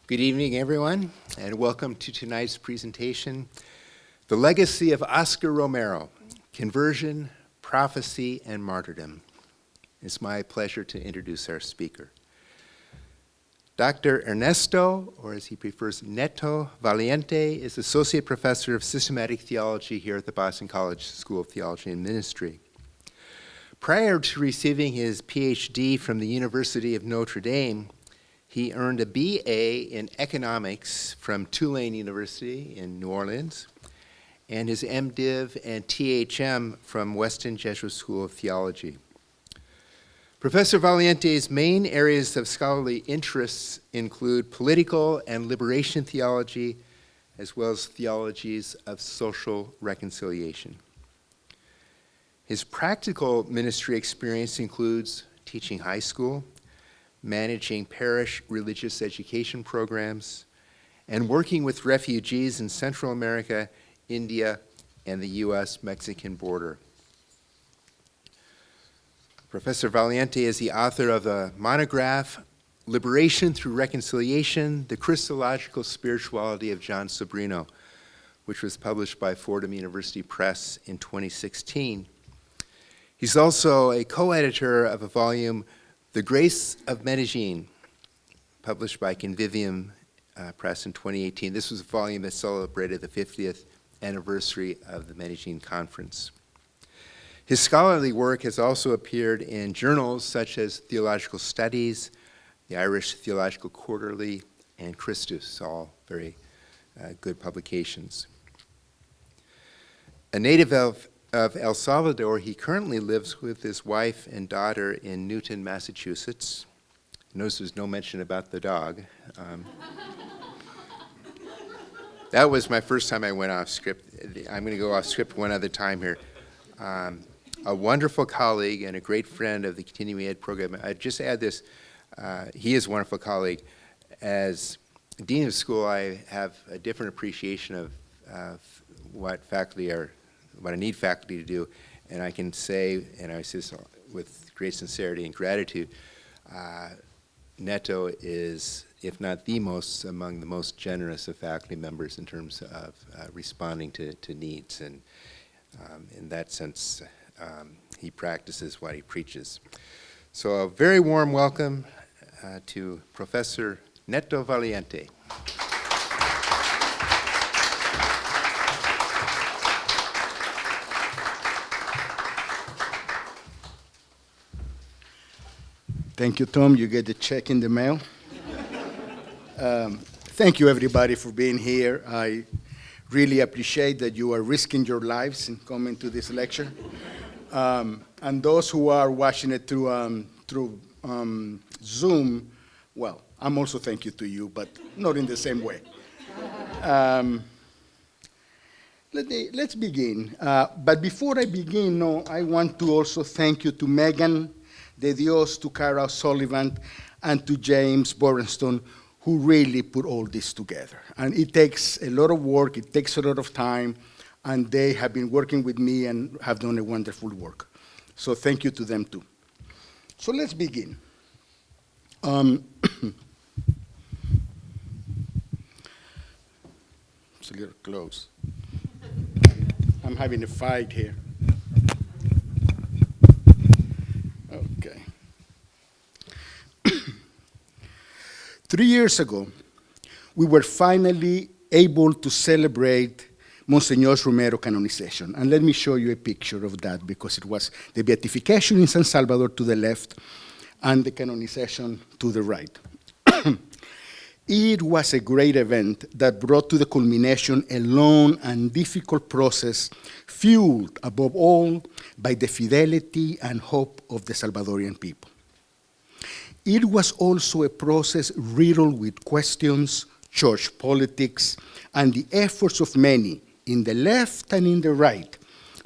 Good evening, everyone, and welcome to tonight's presentation, The Legacy of Óscar Romero, Conversion, Prophecy, and Martyrdom. It's my pleasure to introduce our speaker. Dr. Ernesto, or as he prefers, Neto Valiente, is Associate Professor of Systematic Theology here at the Boston College School of Theology and Ministry. Prior to receiving his PhD from the University of Notre Dame, he earned a BA in economics from Tulane University in New Orleans, and his MDiv and THM from Weston Jesuit School of Theology. Professor Valiente's main areas of scholarly interests include political and liberation theology, as well as theologies of social reconciliation. His practical ministry experience includes teaching high school, managing parish religious education programs, and working with refugees in Central America, India, and the U.S.-Mexican border. Professor Valiente is the author of the monograph, Liberation Through Reconciliation, The Christological Spirituality of John Sobrino, which was published by Fordham University Press in 2016. He's also a co-editor of a volume, The Grace of Medellín, published by Convivium Press in 2018. This was a volume that celebrated the 50th anniversary of the Medellín Conference. His scholarly work has also appeared in journals such as Theological Studies, the Irish Theological Quarterly, and Christus, all very good publications. A native of El Salvador, he currently lives with his wife and daughter in Newton, Massachusetts. Notice there's no mention about the dog. That was my first time I went off script. I'm going to go off script one other time here. A wonderful colleague and a great friend of the Continuing Ed program. I'd just add this, he is a wonderful colleague. As Dean of School, I have a different appreciation of what I need faculty to do, and I can say, and I say this with great sincerity and gratitude, Neto is, if not the most, among the most generous of faculty members in terms of responding to needs, and in that sense, he practices what he preaches. So a very warm welcome to Professor Neto Valiente. Thank you, Tom. You get the check in the mail. Thank you, everybody, for being here. I really appreciate that you are risking your lives in coming to this lecture. And those who are watching it through Zoom, well, I'm also thank you to you, but not in the same way. Let's begin. But before I begin, I want to also thank you to Megan De Dios, to Cara Sullivan, and to James Borenston, who really put all this together. And it takes a lot of work, it takes a lot of time, and they have been working with me and have done a wonderful work. So thank you to them too. So let's begin. It's a little close. I'm having a fight here. Okay. 3 years ago, we were finally able to celebrate Monsignor Romero's canonization. And let me show you a picture of that, because it was the beatification in San Salvador to the left and the canonization to the right. It was a great event that brought to the culmination a long and difficult process, fueled above all by the fidelity and hope of the Salvadorian people. It was also a process riddled with questions, church politics, and the efforts of many in the left and in the right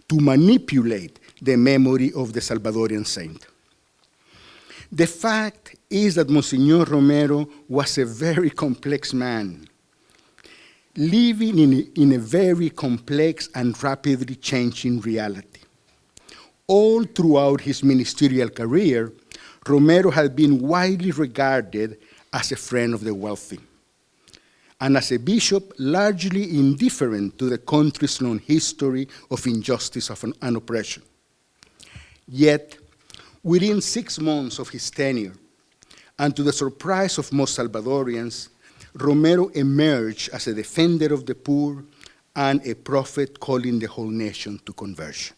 to manipulate the memory of the Salvadorian saint. The fact is that Monsignor Romero was a very complex man, living in a very complex and rapidly changing reality. All throughout his ministerial career, Romero had been widely regarded as a friend of the wealthy. and as a bishop, largely indifferent to the country's long history of injustice and oppression. Yet, within 6 months of his tenure, and to the surprise of most Salvadorians, Romero emerged as a defender of the poor and a prophet calling the whole nation to conversion.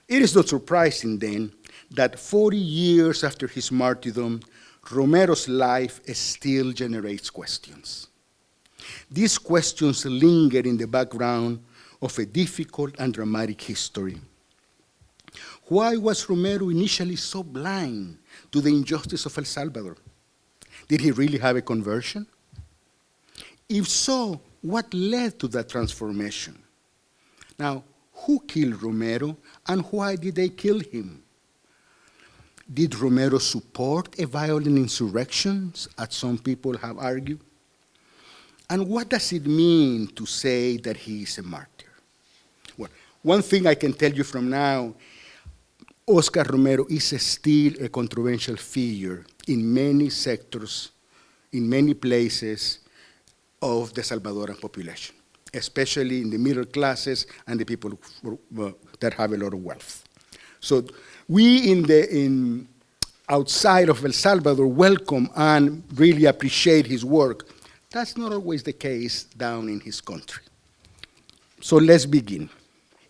It is not surprising, then, that 40 years after his martyrdom, Romero's life still generates questions. These questions linger in the background of a difficult and dramatic history. Why was Romero initially so blind to the injustice of El Salvador? Did he really have a conversion? If so, what led to that transformation? Now, who killed Romero and why did they kill him? Did Romero support a violent insurrection, as some people have argued? And what does it mean to say that he is a martyr? Well, one thing I can tell you from now, Óscar Romero is still a controversial figure in many sectors, in many places of the Salvadoran population, especially in the middle classes and the people that have a lot of wealth. So we outside of El Salvador welcome and really appreciate his work. That's not always the case down in his country. So let's begin.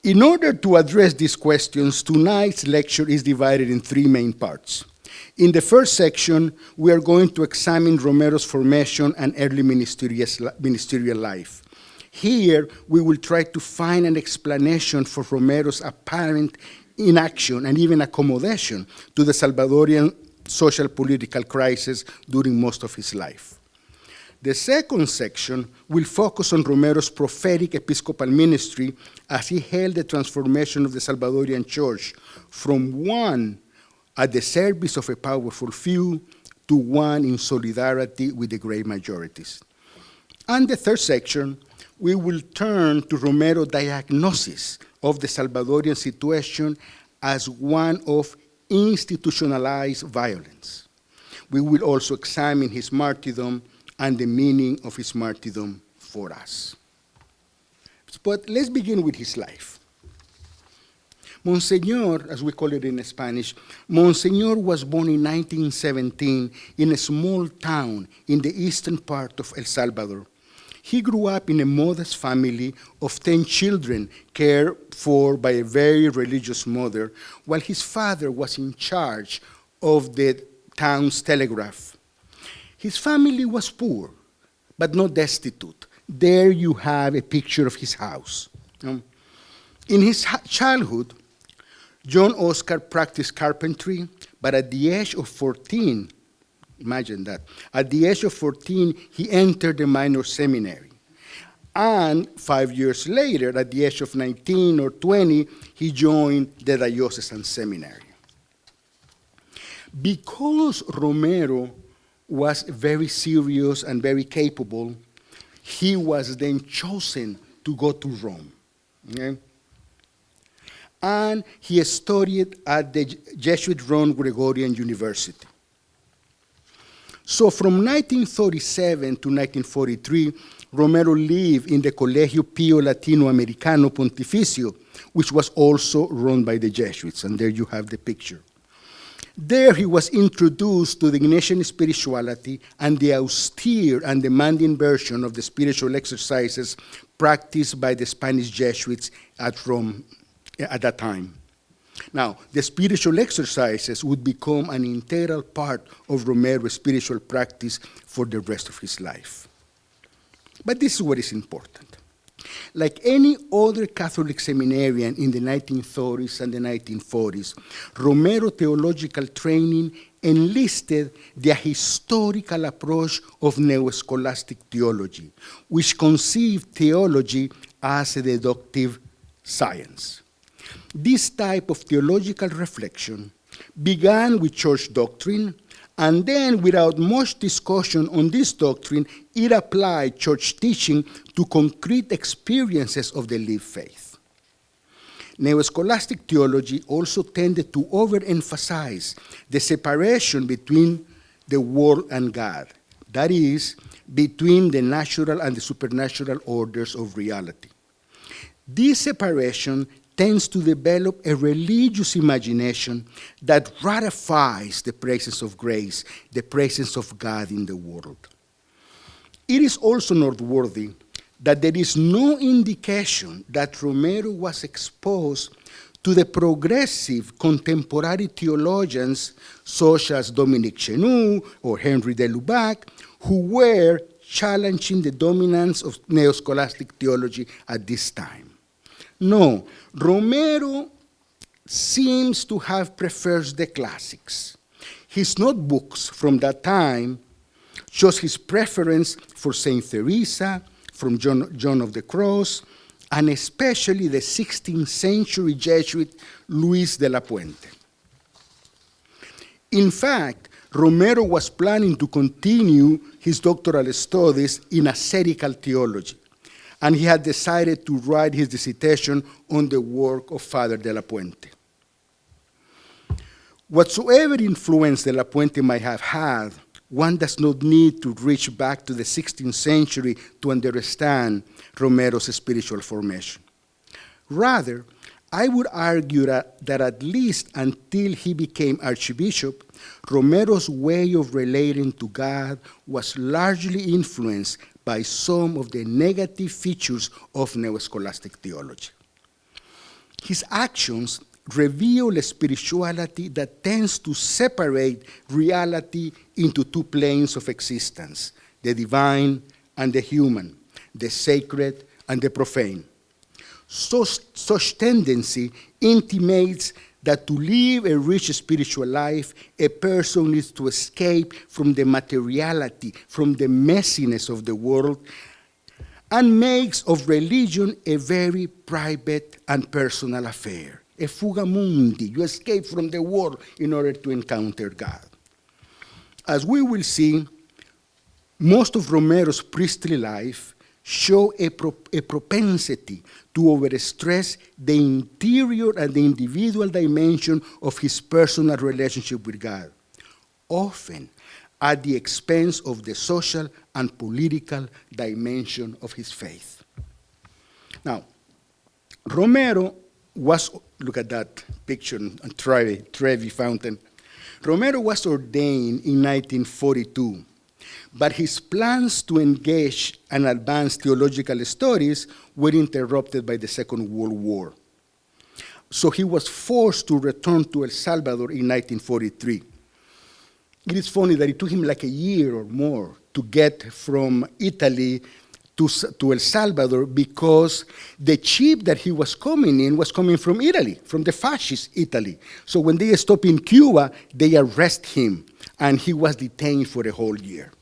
In order to address these questions, tonight's lecture is divided in 3 main parts. In the first section, we are going to examine Romero's formation and early ministerial life. Here, we will try to find an explanation for Romero's apparent inaction and even accommodation to the Salvadorian social political crisis during most of his life. The second section will focus on Romero's prophetic episcopal ministry as he held the transformation of the Salvadorian church from one at the service of a powerful few to one in solidarity with the great majorities. And the third section, we will turn to Romero's diagnosis of the Salvadorian situation as one of institutionalized violence. We will also examine his martyrdom and the meaning of his martyrdom for us. But let's begin with his life. Monsignor, as we call it in Spanish, Monsignor was born in 1917 in a small town in the eastern part of El Salvador. He grew up in a modest family of 10 children cared for by a very religious mother, while his father was in charge of the town's telegraph. His family was poor, but not destitute. There you have a picture of his house. In his childhood, John Oscar practiced carpentry, but at the age of 14, imagine that, at the age of 14, he entered the minor seminary. And 5 years later, at the age of 19 or 20, he joined the diocesan seminary. Because Romero was very serious and very capable, he was then chosen to go to Rome. Okay? And he studied at the Jesuit Rome Gregorian University. So from 1937 to 1943, Romero lived in the Colegio Pío Latinoamericano Pontificio, which was also run by the Jesuits, and there you have the picture. There he was introduced to the Ignatian spirituality and the austere and demanding version of the spiritual exercises practiced by the Spanish Jesuits at Rome at that time. Now, the spiritual exercises would become an integral part of Romero's spiritual practice for the rest of his life. But this is what is important. Like any other Catholic seminarian in the 1930s and the 1940s, Romero's theological training enlisted the historical approach of neo-scholastic theology, which conceived theology as a deductive science. This type of theological reflection began with church doctrine, and then, without much discussion on this doctrine, it applied church teaching to concrete experiences of the lived faith. Neo-scholastic theology also tended to overemphasize the separation between the world and God. That is, between the natural and the supernatural orders of reality. This separation tends to develop a religious imagination that ratifies the presence of grace, the presence of God in the world. It is also noteworthy that there is no indication that Romero was exposed to the progressive contemporary theologians such as Dominique Chenu or Henry de Lubac, who were challenging the dominance of neo-scholastic theology at this time. No, Romero seems to have preferred the classics. His notebooks from that time shows his preference for Saint Teresa, from John of the Cross, and especially the 16th century Jesuit Luis de la Puente. In fact, Romero was planning to continue his doctoral studies in ascetical theology, and he had decided to write his dissertation on the work of Father de la Puente. Whatsoever influence de la Puente might have had, one does not need to reach back to the 16th century to understand Romero's spiritual formation. Rather, I would argue that at least until he became Archbishop, Romero's way of relating to God was largely influenced by some of the negative features of neo-scholastic theology. His actions reveal a spirituality that tends to separate reality into two planes of existence, the divine and the human, the sacred and the profane. Such tendency intimates that to live a rich spiritual life, a person needs to escape from the materiality, from the messiness of the world, and makes of religion a very private and personal affair. A fuga mundi, you escape from the world in order to encounter God. As we will see, most of Romero's priestly life show a propensity to overstress the interior and the individual dimension of his personal relationship with God, often at the expense of the social and political dimension of his faith. Now, Romero was, look at that picture on Trevi Fountain. Romero was ordained in 1942, but his plans to engage and advance theological studies were interrupted by the Second World War. So he was forced to return to El Salvador in 1943. It is funny that it took him like a year or more to get from Italy to El Salvador, because the ship that he was coming from Italy, from the fascist Italy. So when they stop in Cuba, they arrest him, and he was detained for a whole year.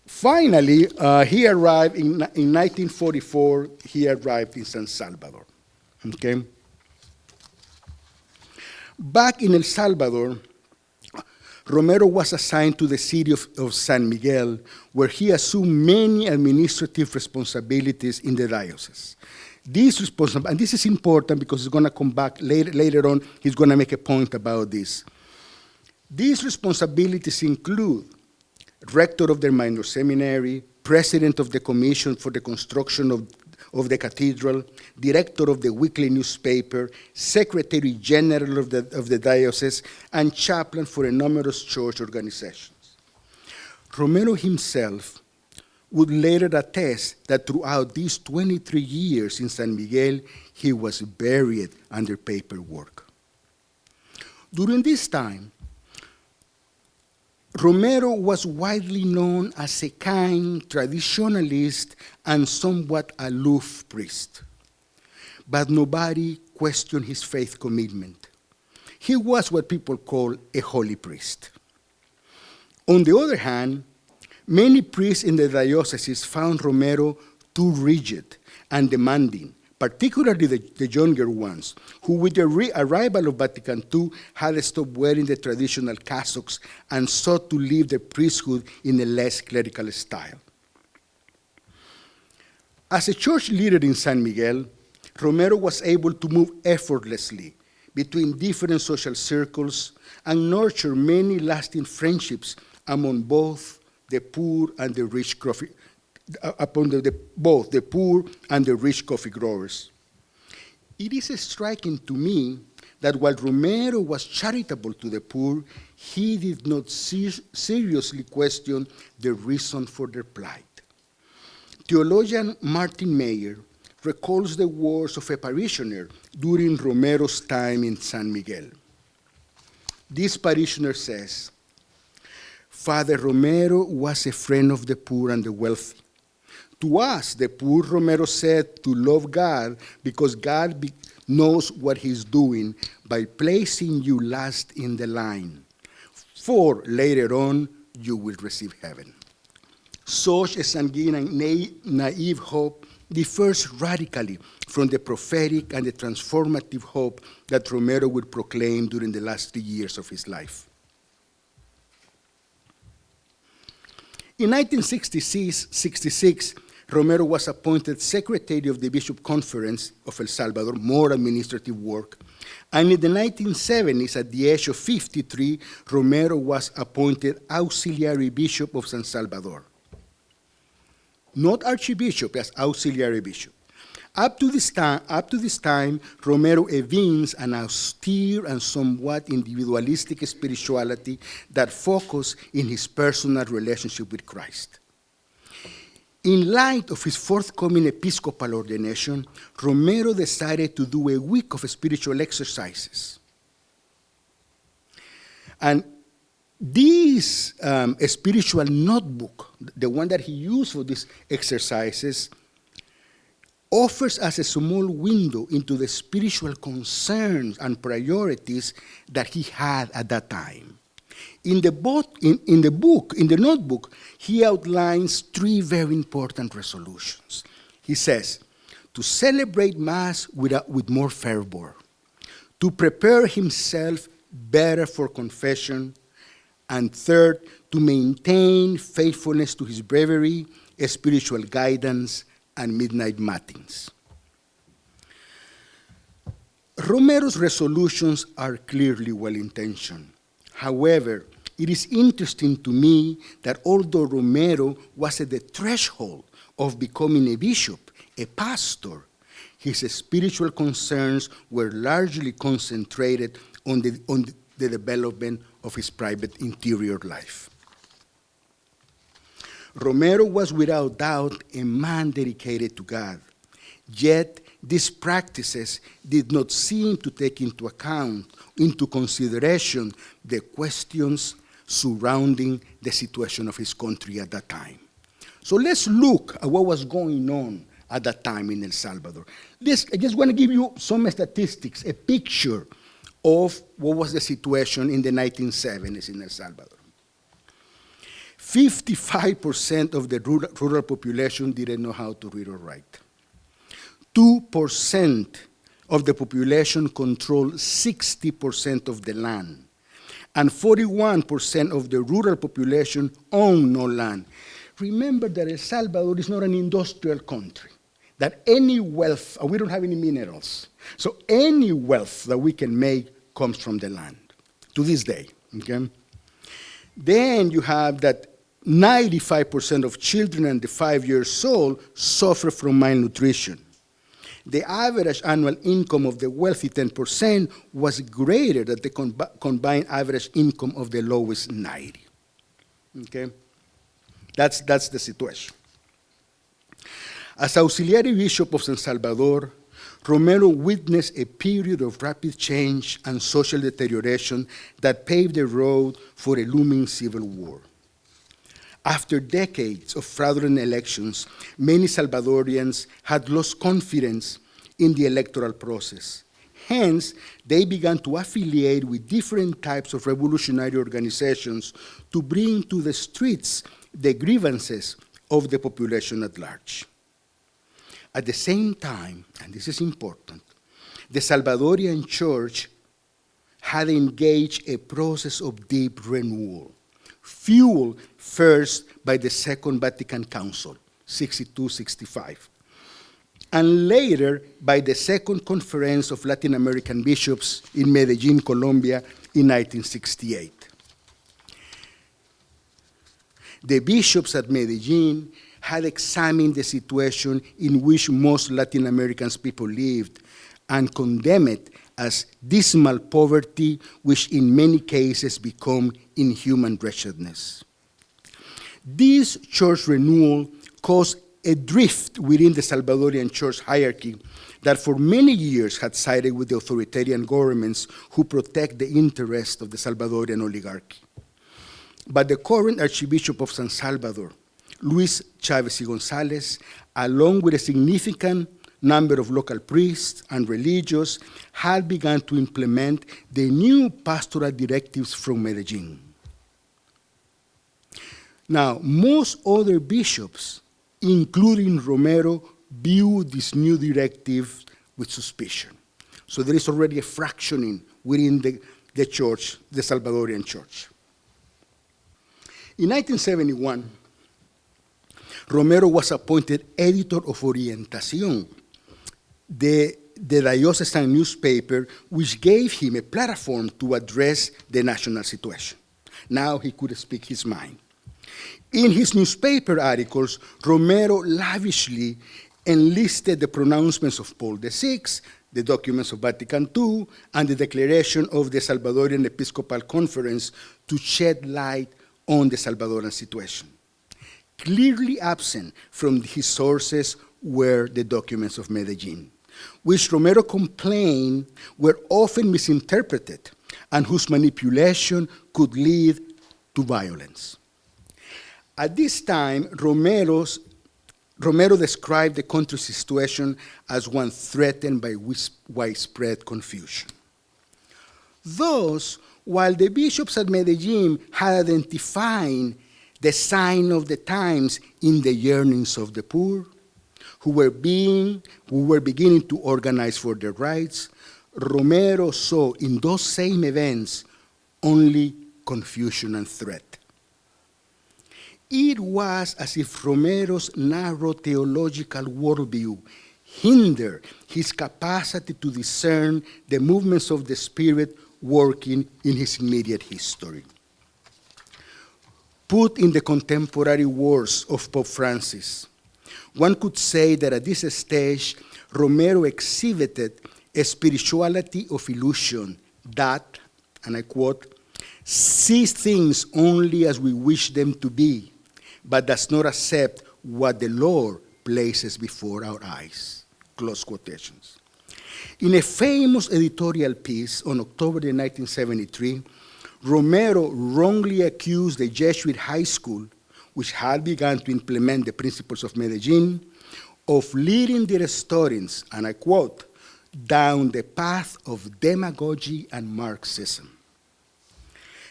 Finally, he arrived in 1944, he arrived in San Salvador, okay? Back in El Salvador, Romero was assigned to the city of San Miguel, where he assumed many administrative responsibilities in the diocese. And this is important because he's going to come back later on, he's going to make a point about this. These responsibilities include rector of the minor seminary, president of the commission for the construction of the cathedral, director of the weekly newspaper, secretary general of the diocese, and chaplain for a numerous church organizations. Romero himself would later attest that throughout these 23 years in San Miguel, he was buried under paperwork. During this time, Romero was widely known as a kind, traditionalist, and somewhat aloof priest. But nobody questioned his faith commitment. He was what people call a holy priest. On the other hand, many priests in the diocese found Romero too rigid and demanding, particularly the younger ones, who with the arrival of Vatican II had stopped wearing the traditional cassocks and sought to live the priesthood in a less clerical style. As a church leader in San Miguel, Romero was able to move effortlessly between different social circles and nurture many lasting friendships among both the poor and the rich coffee, both the poor and the rich coffee growers. It is striking to me that while Romero was charitable to the poor, he did not seriously question the reason for their plight. Theologian Martin Meyer recalls the words of a parishioner during Romero's time in San Miguel. This parishioner says, "Father Romero was a friend of the poor and the wealthy. To us, the poor, Romero said to love God because God knows what he's doing by placing you last in the line, for later on you will receive heaven." Such a sanguine and naive hope differs radically from the prophetic and the transformative hope that Romero would proclaim during the last 3 years of his life. In 1966, Romero was appointed secretary of the Bishop Conference of El Salvador, more administrative work. And in the 1970s, at the age of 53, Romero was appointed auxiliary bishop of San Salvador. Not archbishop, as auxiliary bishop. Up to this time, Romero evinced an austere and somewhat individualistic spirituality that focused in his personal relationship with Christ. In light of his forthcoming episcopal ordination, Romero decided to do a week of spiritual exercises. And this spiritual notebook, the one that he used for these exercises, offers us a small window into the spiritual concerns and priorities that he had at that time. In the notebook, he outlines 3 very important resolutions. He says, to celebrate Mass with more fervor, to prepare himself better for confession, and third, to maintain faithfulness to his breviary, spiritual guidance, and midnight matins. Romero's resolutions are clearly well-intentioned. However, it is interesting to me that although Romero was at the threshold of becoming a bishop, a pastor, his spiritual concerns were largely concentrated on the development of his private interior life. Romero was without doubt a man dedicated to God, yet these practices did not seem to take into consideration the questions surrounding the situation of his country at that time. So let's look at what was going on at that time in El Salvador. I just want to give you some statistics, a picture of what was the situation in the 1970s in El Salvador. 55% of the rural population didn't know how to read or write. 2% of the population controlled 60% of the land, and 41% of the rural population owned no land. Remember that El Salvador is not an industrial country, that any wealth, we don't have any minerals, so any wealth that we can make comes from the land, to this day, okay? Then you have that 95% of children under 5 years old suffer from malnutrition. The average annual income of the wealthy 10% was greater than the combined average income of the lowest 90. Okay? That's the situation. As auxiliary bishop of San Salvador, Romero witnessed a period of rapid change and social deterioration that paved the road for a looming civil war. After decades of fraudulent elections, many Salvadorians had lost confidence in the electoral process. Hence, they began to affiliate with different types of revolutionary organizations to bring to the streets the grievances of the population at large. At the same time, and this is important, the Salvadorian Church had engaged a process of deep renewal, fueled first by the Second Vatican Council, 62-65, and later by the Second Conference of Latin American Bishops in Medellín, Colombia, in 1968. the bishops at Medellín had examined the situation in which most Latin American people lived and condemned it as dismal poverty, which in many cases become inhuman wretchedness. This church renewal caused a drift within the Salvadorian church hierarchy that for many years had sided with the authoritarian governments who protect the interests of the Salvadorian oligarchy. But the current Archbishop of San Salvador, Luis Chavez y Gonzalez, along with a significant number of local priests and religious, had begun to implement the new pastoral directives from Medellín. Now, most other bishops, including Romero, view this new directive with suspicion. So there is already a fractioning within the church, the Salvadorian church. In 1971, Romero was appointed editor of Orientación, the diocesan newspaper, which gave him a platform to address the national situation. Now he could speak his mind. In his newspaper articles, Romero lavishly enlisted the pronouncements of Paul VI, the documents of Vatican II, and the declaration of the Salvadorian Episcopal Conference to shed light on the Salvadoran situation. Clearly absent from his sources were the documents of Medellín, which Romero complained were often misinterpreted and whose manipulation could lead to violence. At this time, Romero described the country's situation as one threatened by widespread confusion. Thus, while the bishops at Medellín had identified the sign of the times in the yearnings of the poor, who were beginning to organize for their rights, Romero saw in those same events only confusion and threat. It was as if Romero's narrow theological worldview hindered his capacity to discern the movements of the Spirit working in his immediate history. Put in the contemporary words of Pope Francis, one could say that at this stage, Romero exhibited a spirituality of illusion that, and I quote, sees things only as we wish them to be, but does not accept what the Lord places before our eyes. Close quotations. In a famous editorial piece on October 1973, Romero wrongly accused the Jesuit high school, which had begun to implement the principles of Medellín, of leading their students, and I quote, down the path of demagogy and Marxism.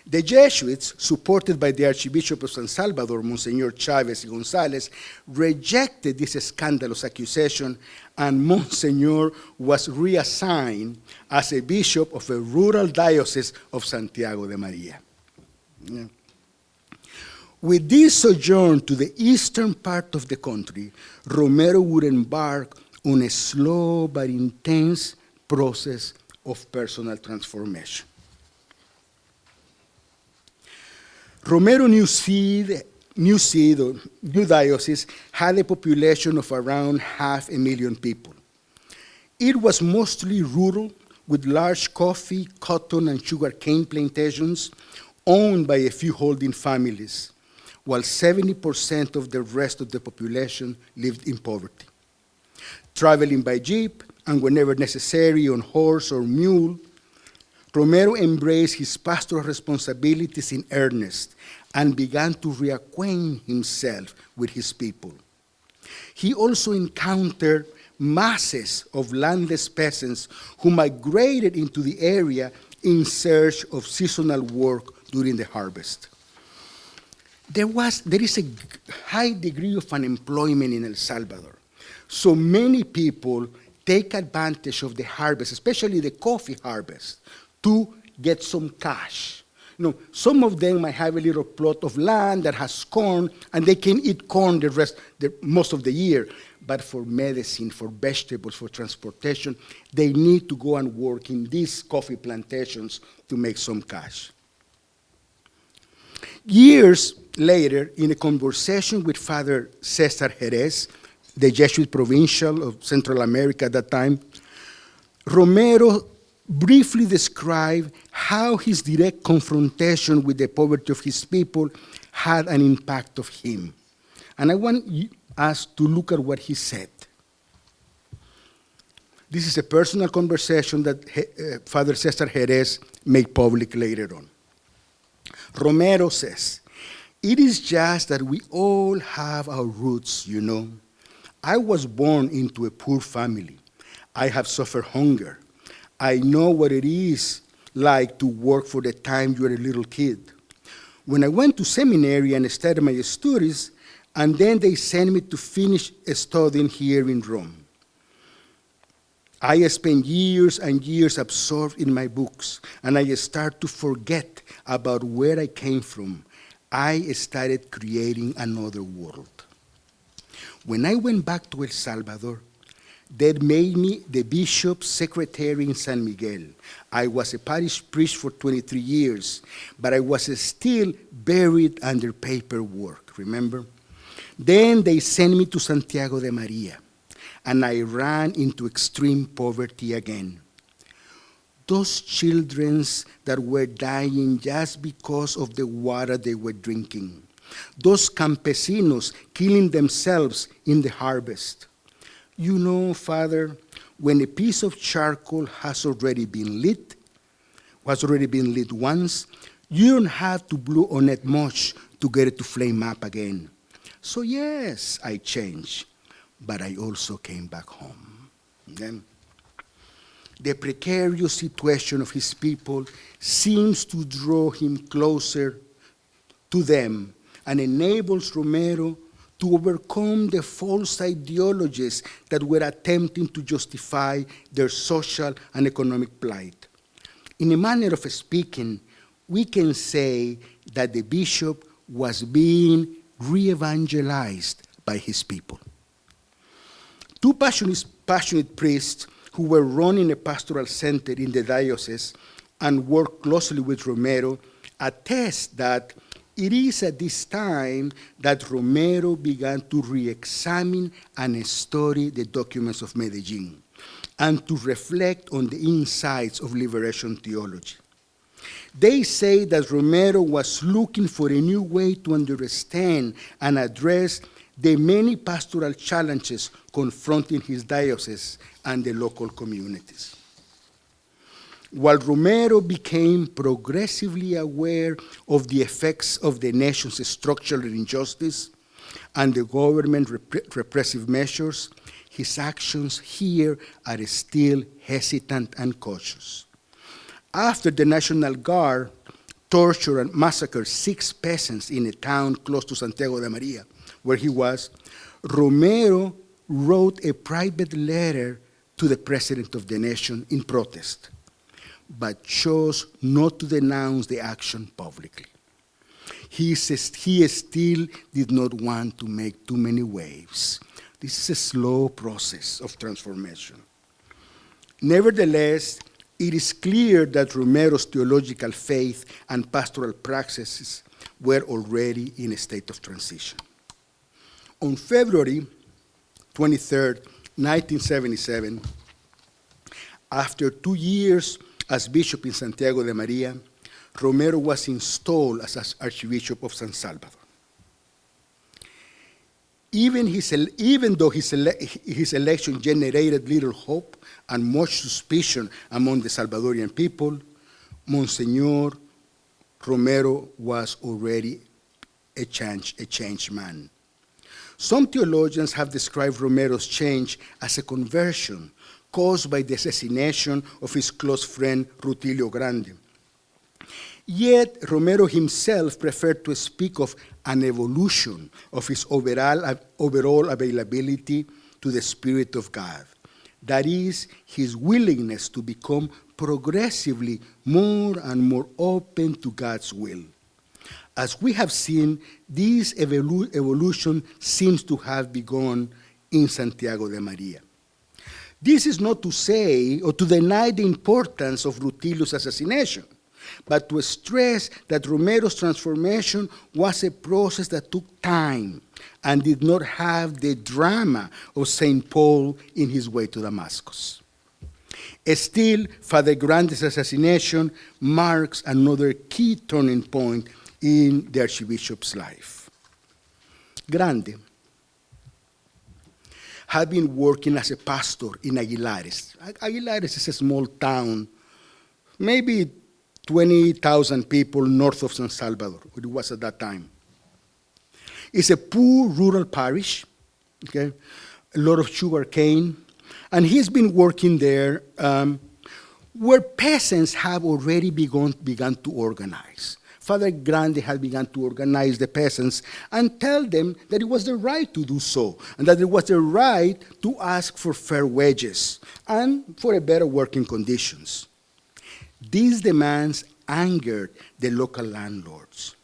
The Jesuits, supported by the Archbishop of San Salvador, Monsignor Chavez y Gonzalez, rejected this scandalous accusation, and Monsignor was reassigned as a bishop of a rural diocese of Santiago de María. Yeah. With this sojourn to the eastern part of the country, Romero would embark on a slow but intense process of personal transformation. Romero New Diocese had a population of around 500,000 people. It was mostly rural, with large coffee, cotton, and sugarcane plantations owned by a few holding families, while 70% of the rest of the population lived in poverty. Traveling by jeep, and whenever necessary on horse or mule, Romero embraced his pastoral responsibilities in earnest and began to reacquaint himself with his people. He also encountered masses of landless peasants who migrated into the area in search of seasonal work during the harvest. There is a high degree of unemployment in El Salvador. So many people take advantage of the harvest, especially the coffee harvest, to get some cash. You know, some of them might have a little plot of land that has corn, and they can eat corn most of the year. But for medicine, for vegetables, for transportation, they need to go and work in these coffee plantations to make some cash. Years later, in a conversation with Father Cesar Jerez, the Jesuit provincial of Central America at that time, Romero briefly described how his direct confrontation with the poverty of his people had an impact of him. And I want us to look at what he said. This is a personal conversation that Father Cesar Jerez made public later on. Romero says, "It is just that we all have our roots, you know. I was born into a poor family. I have suffered hunger. I know what it is like to work for the time you are a little kid. When I went to seminary and started my studies, and then they sent me to finish studying here in Rome. I spent years and years absorbed in my books, and I started to forget about where I came from. I started creating another world. When I went back to El Salvador, they made me the bishop's secretary in San Miguel. I was a parish priest for 23 years, but I was still buried under paperwork, remember? Then they sent me to Santiago de Maria, and I ran into extreme poverty again. Those children that were dying just because of the water they were drinking. Those campesinos killing themselves in the harvest. You know, Father, when a piece of charcoal has already been lit once, you don't have to blow on it much to get it to flame up again. So yes, I changed, but I also came back home." Then, the precarious situation of his people seems to draw him closer to them and enables Romero to overcome the false ideologies that were attempting to justify their social and economic plight. In a manner of speaking, we can say that the bishop was being re-evangelized by his people. Two passionate priests who were running a pastoral center in the diocese and worked closely with Romero attest that it is at this time that Romero began to re-examine and study the documents of Medellín and to reflect on the insights of liberation theology. They say that Romero was looking for a new way to understand and address the many pastoral challenges confronting his diocese and the local communities. While Romero became progressively aware of the effects of the nation's structural injustice and the government repressive measures, his actions here are still hesitant and cautious. After the National Guard tortured and massacred 6 peasants in a town close to Santiago de Maria, where he was, Romero wrote a private letter to the President of the nation in protest, but chose not to denounce the action publicly. He still did not want to make too many waves. This is a slow process of transformation. Nevertheless, it is clear that Romero's theological faith and pastoral practices were already in a state of transition. On February 23, 1977, after 2 years as bishop in Santiago de Maria, Romero was installed as Archbishop of San Salvador. Even though his election generated little hope and much suspicion among the Salvadorian people, Monsignor Romero was already a changed man. Some theologians have described Romero's change as a conversion caused by the assassination of his close friend Rutilio Grande. Yet Romero himself preferred to speak of an evolution of his overall availability to the Spirit of God. That is, his willingness to become progressively more and more open to God's will. As we have seen, this evolution seems to have begun in Santiago de Maria. This is not to say or to deny the importance of Rutilio's assassination, but to stress that Romero's transformation was a process that took time and did not have the drama of St. Paul in his way to Damascus. Still, Father Grande's assassination marks another key turning point in the Archbishop's life. Grande had been working as a pastor in Aguilares. Aguilares is a small town, maybe 20,000 people north of San Salvador, it was at that time. It's a poor rural parish, okay? A lot of sugar cane, and he's been working there where peasants have already begun to organize. Father Grande had begun to organize the peasants and tell them that it was their right to do so, and that it was their right to ask for fair wages and for a better working conditions. These demands angered the local landlords.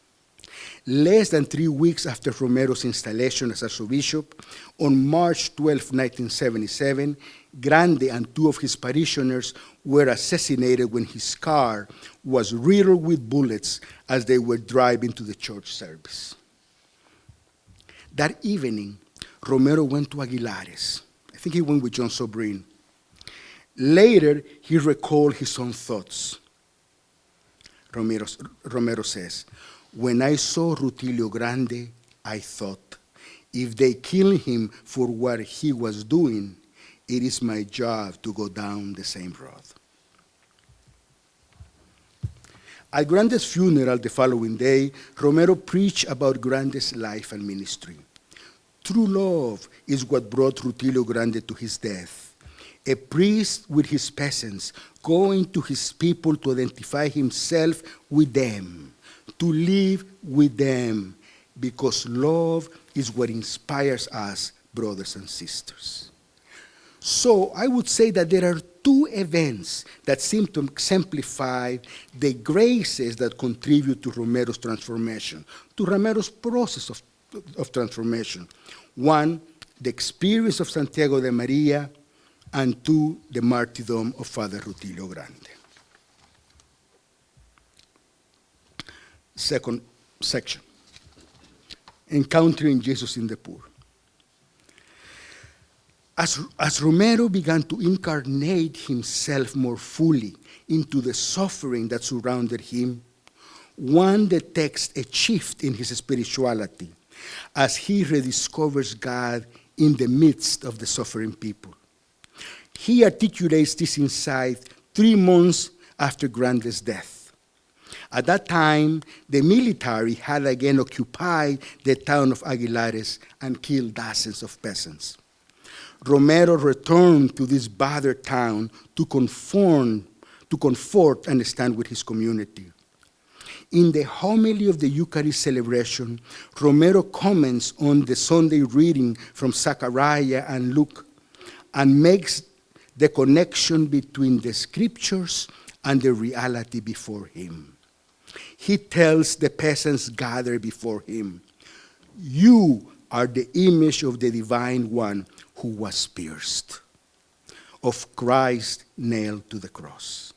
Less than 3 weeks after Romero's installation as Archbishop, on March 12, 1977, Grande and 2 of his parishioners were assassinated when his car was riddled with bullets as they were driving to the church service. That evening, Romero went to Aguilares. I think he went with John Sobrino. Later, he recalled his own thoughts. Romero says, "When I saw Rutilio Grande, I thought, if they kill him for what he was doing, it is my job to go down the same road." At Grande's funeral the following day, Romero preached about Grande's life and ministry. True love is what brought Rutilio Grande to his death. A priest with his peasants, going to his people to identify himself with them, to live with them, because love is what inspires us, brothers and sisters. So I would say that there are 2 events that seem to exemplify the graces that contribute to Romero's transformation, to Romero's process of transformation. 1, the experience of Santiago de Maria, and 2, the martyrdom of Father Rutilio Grande. Second section, encountering Jesus in the poor. As Romero began to incarnate himself more fully into the suffering that surrounded him, one detects a shift in his spirituality as he rediscovers God in the midst of the suffering people. He articulates this insight 3 months after Grande's death. At that time, the military had again occupied the town of Aguilares and killed dozens of peasants. Romero returned to this battered town to comfort and stand with his community. In the homily of the Eucharist celebration, Romero comments on the Sunday reading from Zechariah and Luke and makes the connection between the scriptures and the reality before him. He tells the peasants gathered before him, "You are the image of the divine one who was pierced, of Christ nailed to the cross."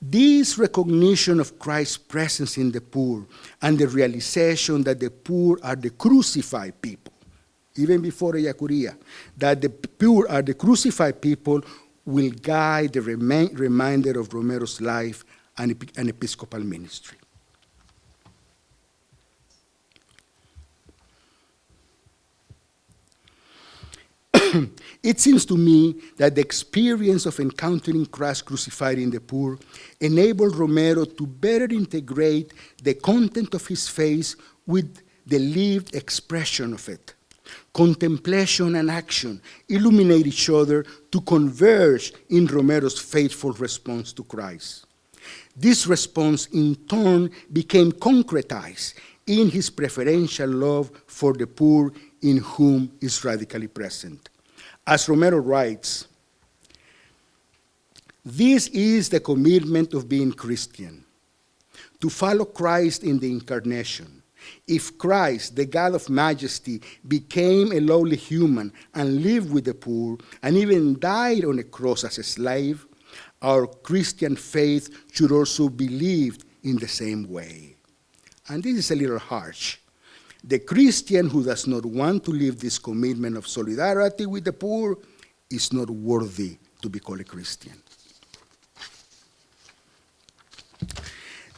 This recognition of Christ's presence in the poor and the realization that the poor are the crucified people, even before Ayacuría, that the poor are the crucified people, will guide the remainder of Romero's life and episcopal ministry. It seems to me that the experience of encountering Christ crucified in the poor enabled Romero to better integrate the content of his faith with the lived expression of it. Contemplation and action illuminate each other to converge in Romero's faithful response to Christ. This response, in turn, became concretized in his preferential love for the poor, in whom is radically present. As Romero writes, "This is the commitment of being Christian, to follow Christ in the incarnation. If Christ, the God of majesty, became a lowly human and lived with the poor and even died on a cross as a slave, Our Christian faith should also be lived in the same way. And this is a little harsh. The Christian who does not want to live this commitment of solidarity with the poor is not worthy to be called a Christian.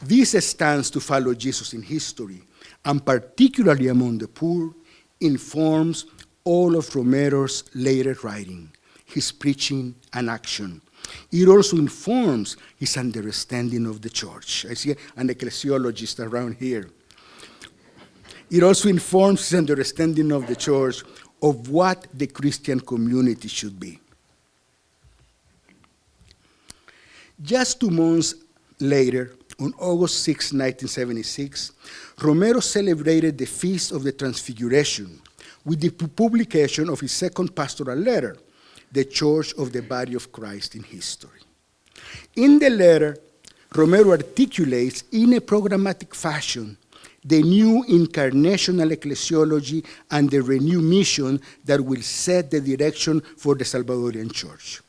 This stance to follow Jesus in history, and particularly among the poor, informs all of Romero's later writing, his preaching and action. It also informs his understanding of the church. I see an ecclesiologist around here. It also informs his understanding of the church, of what the Christian community should be. Just 2 months later, on August 6, 1976, Romero celebrated the Feast of the Transfiguration with the publication of his second pastoral letter, The Church of the Body of Christ in History. In the letter, Romero articulates in a programmatic fashion the new incarnational ecclesiology and the renewed mission that will set the direction for the Salvadorian church.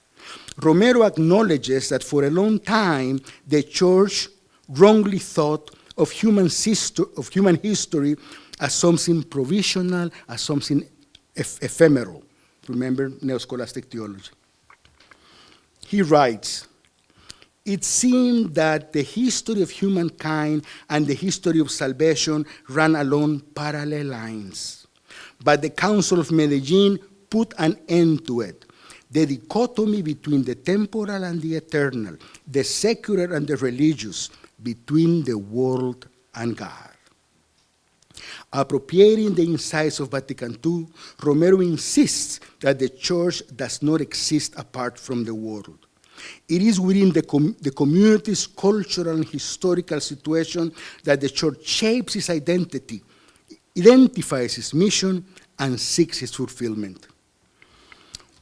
Romero acknowledges that for a long time, the church wrongly thought of human history as something provisional, as something ephemeral. Remember neo-scholastic theology. He writes, "It seemed that the history of humankind and the history of salvation ran along parallel lines. But the Council of Medellín put an end to it. The dichotomy between the temporal and the eternal, the secular and the religious, between the world and God." Appropriating the insights of Vatican II, Romero insists that the church does not exist apart from the world. It is within the community's cultural and historical situation that the church shapes its identity, identifies its mission, and seeks its fulfillment.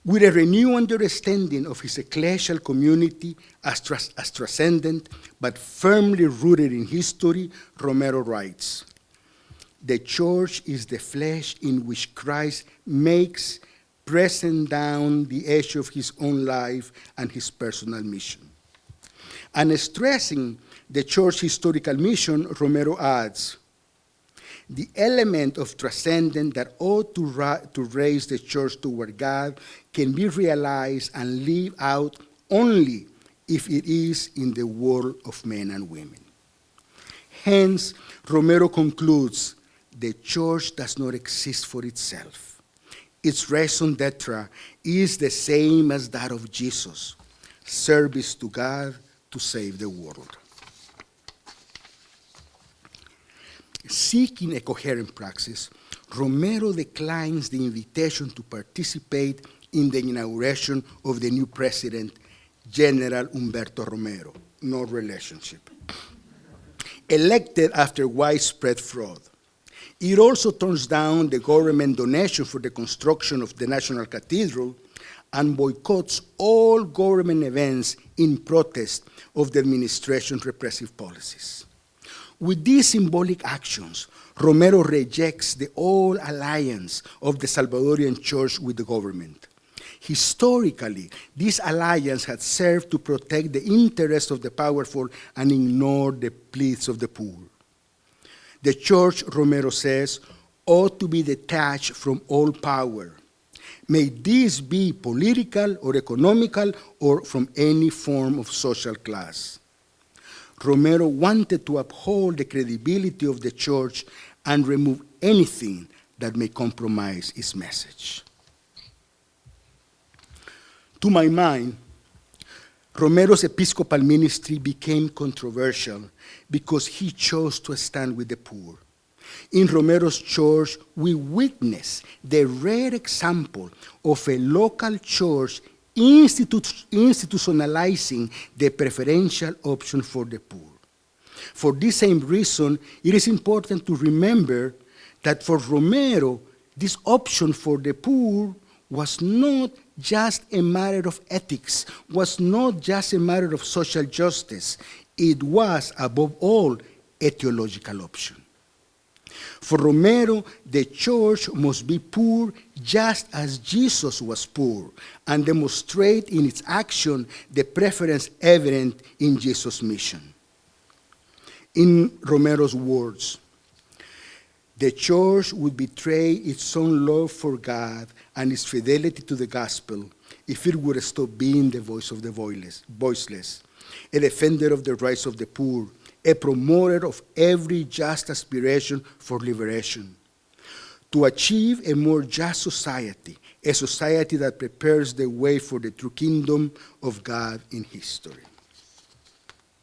With a renewed understanding of his ecclesial community as transcendent but firmly rooted in history, Romero writes, "The church is the flesh in which Christ makes pressing down the edge of his own life and his personal mission." And stressing the church's historical mission, Romero adds, "The element of transcendence that ought to raise the church toward God can be realized and lived out only if it is in the world of men and women." Hence, Romero concludes, the church does not exist for itself. Its raison d'etre is the same as that of Jesus, service to God to save the world. Seeking a coherent praxis, Romero declines the invitation to participate in the inauguration of the new president, General Humberto Romero, no relationship, elected after widespread fraud. It also turns down the government donation for the construction of the National Cathedral and boycotts all government events in protest of the administration's repressive policies. With these symbolic actions, Romero rejects the old alliance of the Salvadorian church with the government. Historically, this alliance had served to protect the interests of the powerful and ignore the pleas of the poor. The church, Romero says, ought to be detached from all power. May this be political or economical or from any form of social class. Romero wanted to uphold the credibility of the church and remove anything that may compromise its message. To my mind, Romero's episcopal ministry became controversial because he chose to stand with the poor. In Romero's church, we witness the rare example of a local church institutionalizing the preferential option for the poor. For this same reason, it is important to remember that for Romero, this option for the poor was not just a matter of ethics, was not just a matter of social justice. It was, above all, a theological option. For Romero, the church must be poor just as Jesus was poor, and demonstrate in its action the preference evident in Jesus' mission. In Romero's words, the church would betray its own love for God and its fidelity to the gospel if it would stop being the voice of the voiceless, a defender of the rights of the poor, a promoter of every just aspiration for liberation, to achieve a more just society, a society that prepares the way for the true kingdom of God in history.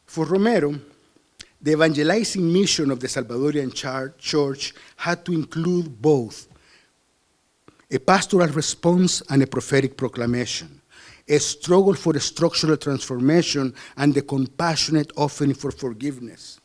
For Romero, the evangelizing mission of the Salvadorian church had to include both a pastoral response and a prophetic proclamation, a struggle for a structural transformation and the compassionate offering for forgiveness.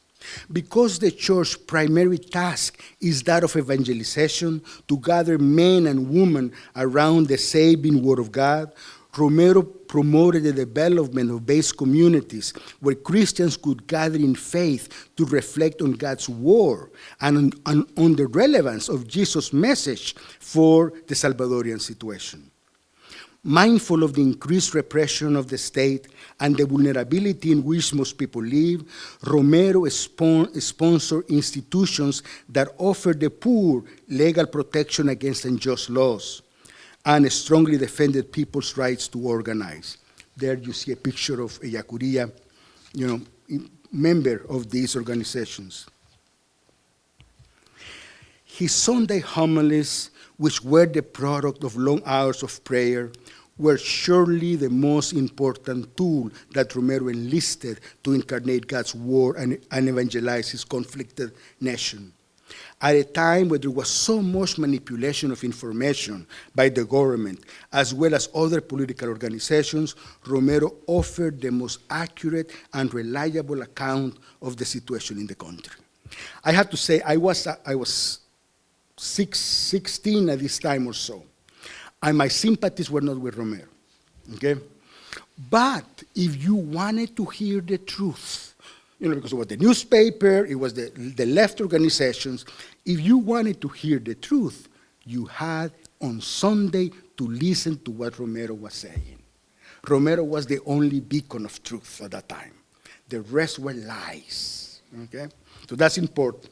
Because the church's primary task is that of evangelization, to gather men and women around the saving word of God, Romero promoted the development of base communities where Christians could gather in faith to reflect on God's word and on the relevance of Jesus' message for the Salvadorian situation. Mindful of the increased repression of the state and the vulnerability in which most people live, Romero sponsored institutions that offer the poor legal protection against unjust laws and strongly defended people's rights to organize. There you see a picture of a Yacuria, member of these organizations. His Sunday homilies, which were the product of long hours of prayer, were surely the most important tool that Romero enlisted to incarnate God's word and evangelize his conflicted nation. At a time when there was so much manipulation of information by the government, as well as other political organizations, Romero offered the most accurate and reliable account of the situation in the country. I have to say, I was 16 at this time or so, and my sympathies were not with Romero, okay? But if you wanted to hear the truth, because it was the newspaper, it was the left organizations. If you wanted to hear the truth, you had on Sunday to listen to what Romero was saying. Romero was the only beacon of truth at that time. The rest were lies, okay? So that's important.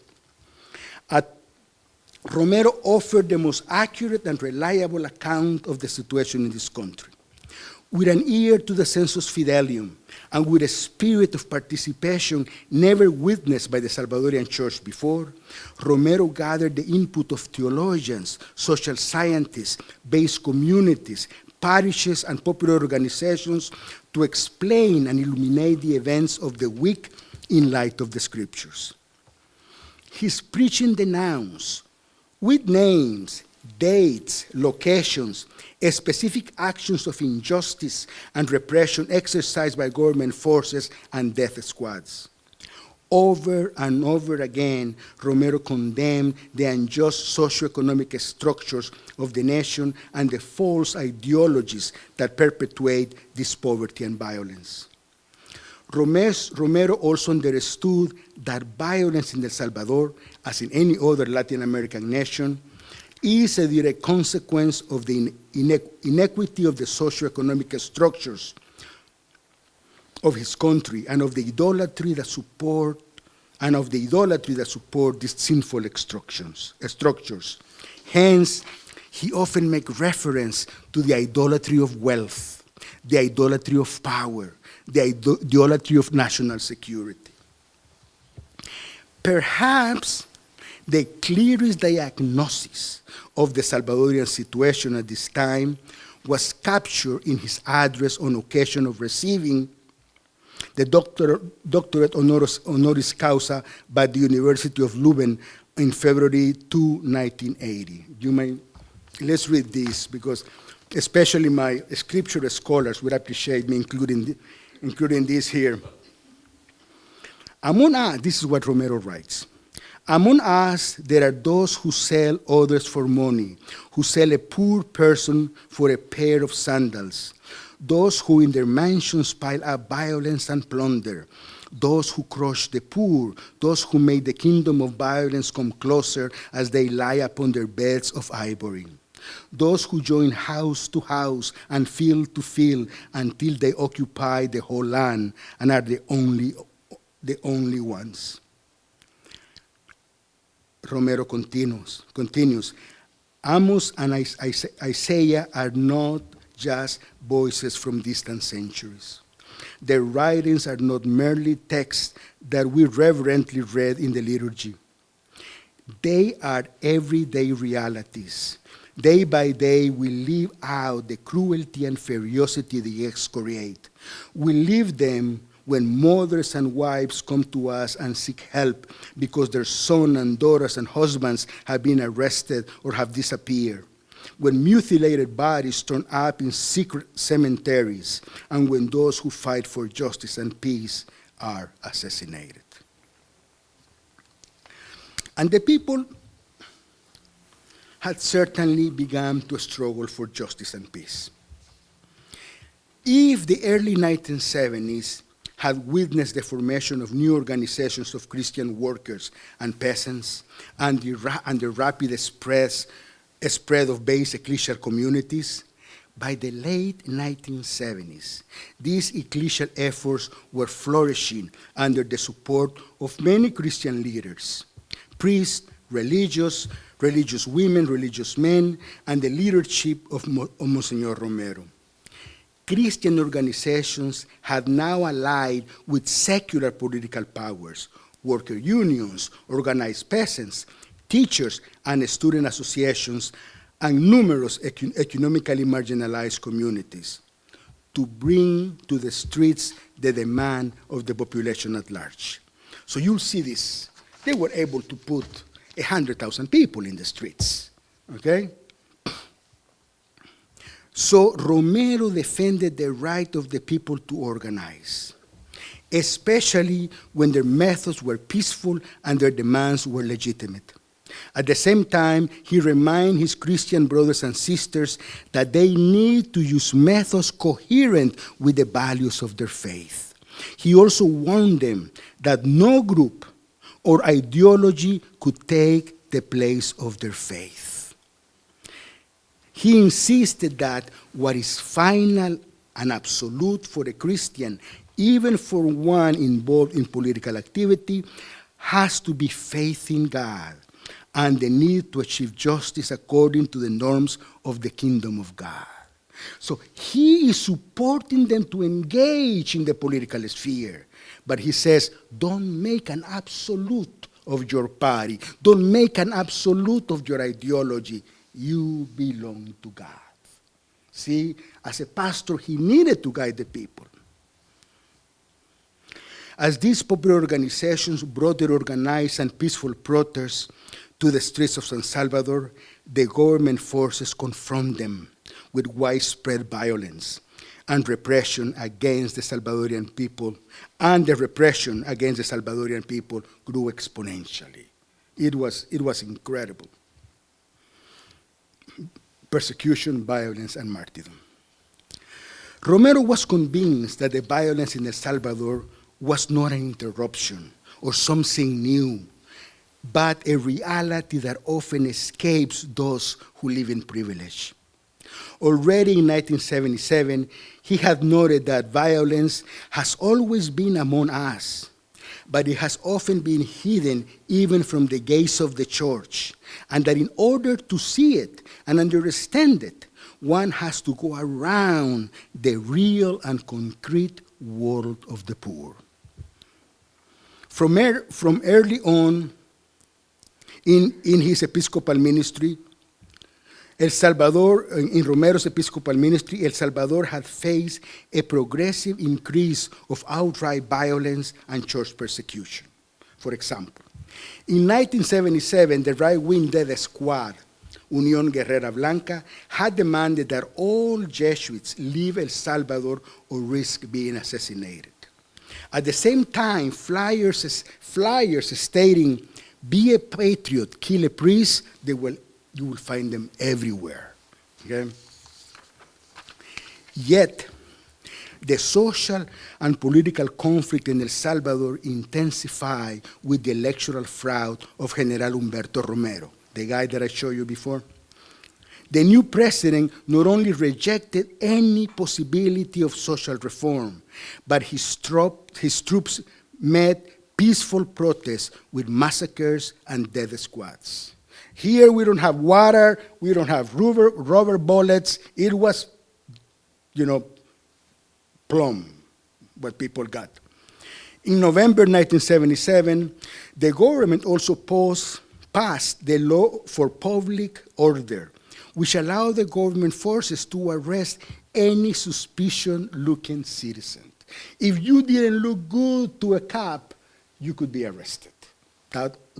Romero offered the most accurate and reliable account of the situation in this country. With an ear to the sensus fidelium, and with a spirit of participation never witnessed by the Salvadorian church before, Romero gathered the input of theologians, social scientists, base communities, parishes, and popular organizations to explain and illuminate the events of the week in light of the scriptures. His preaching denounced, with names, dates, locations, specific actions of injustice and repression exercised by government forces and death squads. Over and over again, Romero condemned the unjust socioeconomic structures of the nation and the false ideologies that perpetuate this poverty and violence. Romero also understood that violence in El Salvador, as in any other Latin American nation, is a direct consequence of the inequity of the socioeconomic structures of his country and of the idolatry that support these sinful structures. Hence, he often makes reference to the idolatry of wealth, the idolatry of power, the idolatry of national security. Perhaps the clearest diagnosis of the Salvadorian situation at this time was captured in his address on occasion of receiving the doctorate honoris causa by the University of Leuven in February 2, 1980. Let's read this, because especially my scripture scholars would appreciate me including this here. This is what Romero writes. Among us, there are those who sell others for money, who sell a poor person for a pair of sandals. those who in their mansions pile up violence and plunder, those who crush the poor, those who make the kingdom of violence come closer as they lie upon their beds of ivory, those who join house to house and field to field until they occupy the whole land and are the only ones. Romero continues, Amos and Isaiah are not just voices from distant centuries. Their writings are not merely texts that we reverently read in the liturgy. They are everyday realities. Day by day, we live out the cruelty and ferocity they excoriate. We live them when mothers and wives come to us and seek help because their sons and daughters and husbands have been arrested or have disappeared, when mutilated bodies turn up in secret cemeteries, and when those who fight for justice and peace are assassinated. And the people had certainly begun to struggle for justice and peace. If the early 1970s had witnessed the formation of new organizations of Christian workers and peasants and the rapid spread of base ecclesial communities, by the late 1970s, these ecclesial efforts were flourishing under the support of many Christian leaders, priests, religious women, religious men, and the leadership of Monsignor Romero. Christian organizations had now allied with secular political powers, worker unions, organized peasants, teachers and student associations, and numerous economically marginalized communities to bring to the streets the demand of the population at large. So you'll see this. They were able to put 100,000 people in the streets, okay? So Romero defended the right of the people to organize, especially when their methods were peaceful and their demands were legitimate. At the same time, he reminded his Christian brothers and sisters that they need to use methods coherent with the values of their faith. He also warned them that no group or ideology could take the place of their faith. He insisted that what is final and absolute for a Christian, even for one involved in political activity, has to be faith in God and the need to achieve justice according to the norms of the kingdom of God. So he is supporting them to engage in the political sphere, but he says, don't make an absolute of your party. Don't make an absolute of your ideology. You belong to God. See, as a pastor, he needed to guide the people. As these popular organizations brought their organized and peaceful protests to the streets of San Salvador, the government forces confront them with widespread violence and repression against the Salvadorian people, and the repression against the Salvadorian people grew exponentially. It was incredible. Persecution, violence, and martyrdom. Romero was convinced that the violence in El Salvador was not an interruption or something new, but a reality that often escapes those who live in privilege. Already in 1977, he had noted that violence has always been among us, but it has often been hidden even from the gaze of the church, and that in order to see it and understand it, one has to go around the real and concrete world of the poor. From early on in his episcopal ministry, El Salvador, in Romero's episcopal ministry, El Salvador had faced a progressive increase of outright violence and church persecution. For example, in 1977, the right-wing Death Squad, Unión Guerrera Blanca, had demanded that all Jesuits leave El Salvador or risk being assassinated. At the same time, flyers stating, "Be a patriot, kill a priest," you will find them everywhere. Okay? Yet, the social and political conflict in El Salvador intensified with the electoral fraud of General Humberto Romero, the guy that I showed you before. The new president not only rejected any possibility of social reform, but his troops met peaceful protests with massacres and death squads. Here we don't have water, we don't have rubber bullets. It was, plum, what people got. In November 1977, the government also passed the law for public order, which allowed the government forces to arrest any suspicious-looking citizen. If you didn't look good to a cop, you could be arrested.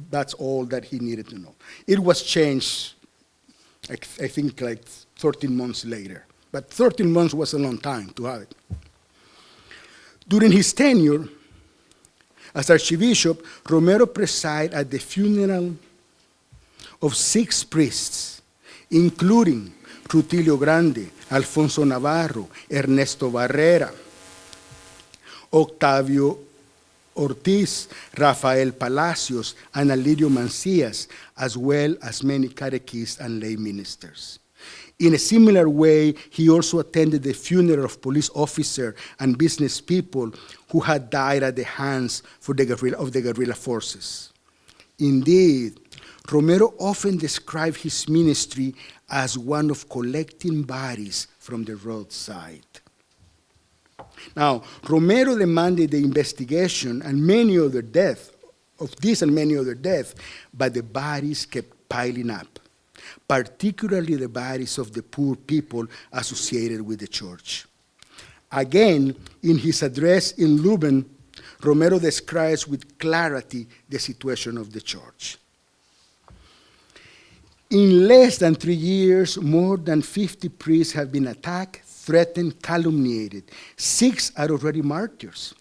That's all that he needed to know. It was changed, I think, like 13 months later. But 13 months was a long time to have it. During his tenure as Archbishop, Romero presided at the funeral of 6 priests, including Rutilio Grande, Alfonso Navarro, Ernesto Barrera, Octavio Ortiz, Rafael Palacios, and Alirio Mancias, as well as many catechists and lay ministers. In a similar way, he also attended the funeral of police officers and business people who had died at the hands of the guerrilla forces. Indeed, Romero often described his ministry as one of collecting bodies from the roadside. Now, Romero demanded the investigation and many other deaths, but the bodies kept piling up, particularly the bodies of the poor people associated with the church. Again, in his address in Leuven, Romero describes with clarity the situation of the church. In less than 3 years, more than 50 priests have been attacked, threatened, calumniated. 6 are already martyrs.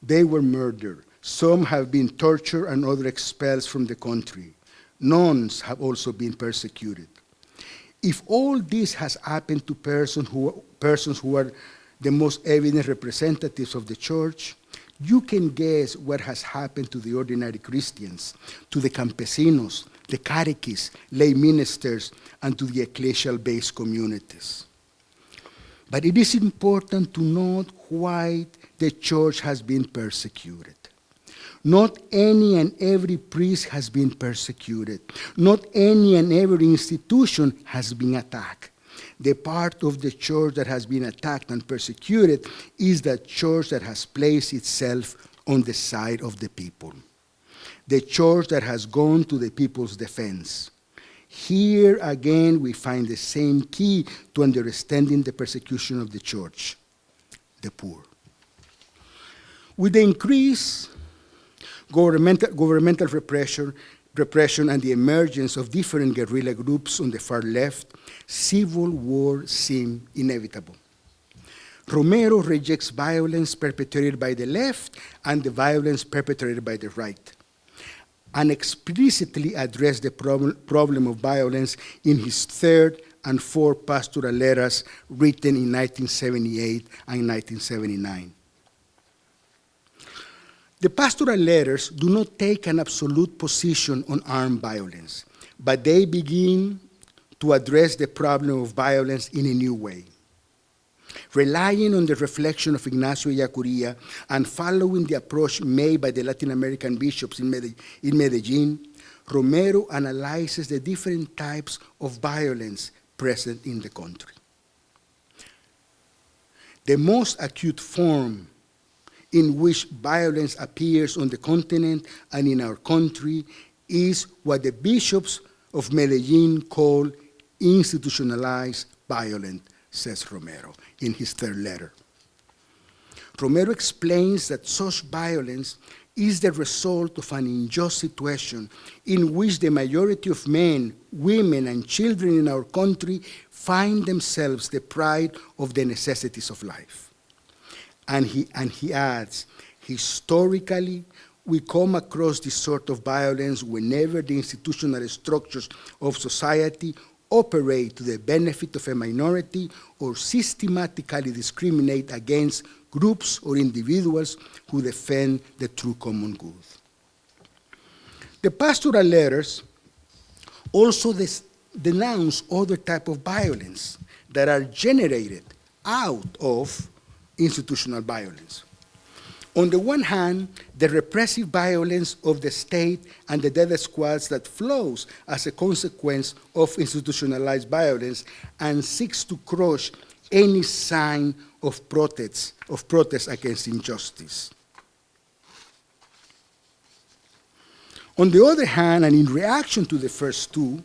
They were murdered. Some have been tortured and others expelled from the country. Nuns have also been persecuted. If all this has happened to persons who are the most evident representatives of the church, you can guess what has happened to the ordinary Christians, to the campesinos, the catechists, lay ministers, and to the ecclesial-based communities. But it is important to note why the church has been persecuted. Not any and every priest has been persecuted. Not any and every institution has been attacked. The part of the church that has been attacked and persecuted is the church that has placed itself on the side of the people. The church that has gone to the people's defense. Here again we find the same key to understanding the persecution of the church, the poor. With the increased governmental repression and the emergence of different guerrilla groups on the far left, civil war seemed inevitable. Romero rejects violence perpetrated by the left and the violence perpetrated by the right, and explicitly addressed the problem of violence in his 3rd and 4th pastoral letters written in 1978 and 1979. The pastoral letters do not take an absolute position on armed violence, but they begin to address the problem of violence in a new way. Relying on the reflection of Ignacio Ellacuría and following the approach made by the Latin American bishops in Medellín, Romero analyzes the different types of violence present in the country. The most acute form in which violence appears on the continent and in our country is what the bishops of Medellín call institutionalized violence, says Romero in his 3rd letter. Romero explains that such violence is the result of an unjust situation in which the majority of men, women, and children in our country find themselves deprived of the necessities of life. And he adds, historically, we come across this sort of violence whenever the institutional structures of society operate to the benefit of a minority or systematically discriminate against groups or individuals who defend the true common good. The pastoral letters also denounce other types of violence that are generated out of institutional violence. On the one hand, the repressive violence of the state and the death squads that flows as a consequence of institutionalized violence and seeks to crush any sign of protest against injustice. On the other hand, and in reaction to the first two,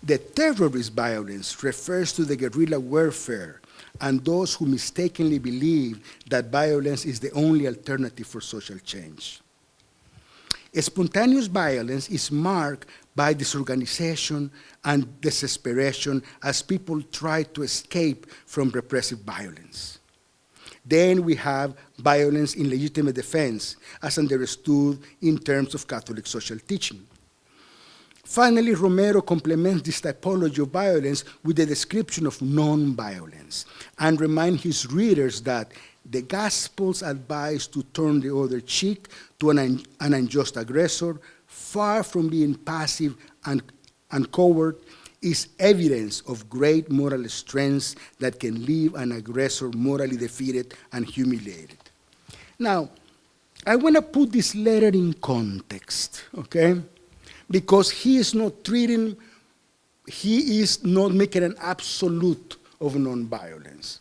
the terrorist violence refers to the guerrilla warfare and those who mistakenly believe that violence is the only alternative for social change. Spontaneous violence is marked by disorganization and desperation as people try to escape from repressive violence. Then we have violence in legitimate defense, as understood in terms of Catholic social teaching. Finally, Romero complements this typology of violence with a description of non-violence and reminds his readers that the Gospels advise to turn the other cheek to an unjust aggressor, far from being passive and coward, is evidence of great moral strength that can leave an aggressor morally defeated and humiliated. Now, I want to put this letter in context, okay? Because he is not making an absolute of nonviolence.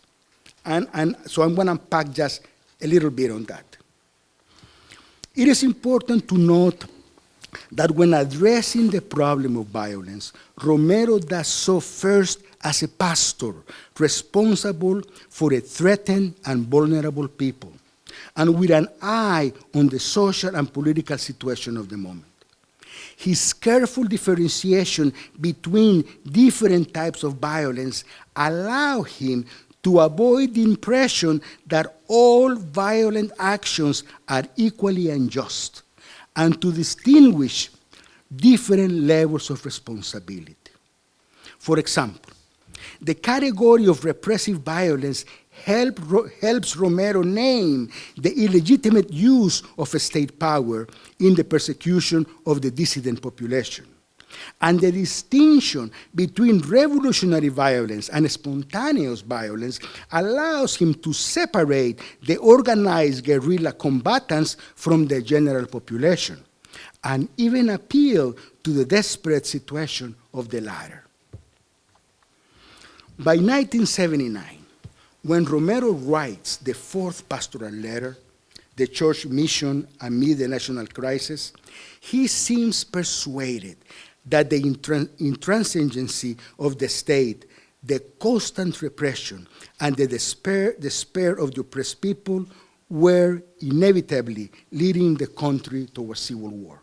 And so I'm going to unpack just a little bit on that. It is important to note that when addressing the problem of violence, Romero does so first as a pastor responsible for a threatened and vulnerable people, and with an eye on the social and political situation of the moment. His careful differentiation between different types of violence allow him to avoid the impression that all violent actions are equally unjust, and to distinguish different levels of responsibility. For example, the category of repressive violence helps Romero name the illegitimate use of state power in the persecution of the dissident population. And the distinction between revolutionary violence and spontaneous violence allows him to separate the organized guerrilla combatants from the general population, and even appeal to the desperate situation of the latter. By 1979, when Romero writes the fourth pastoral letter, The Church Mission Amid the National Crisis, he seems persuaded that the intransigency of the state, the constant repression, and the despair of the oppressed people were inevitably leading the country towards civil war.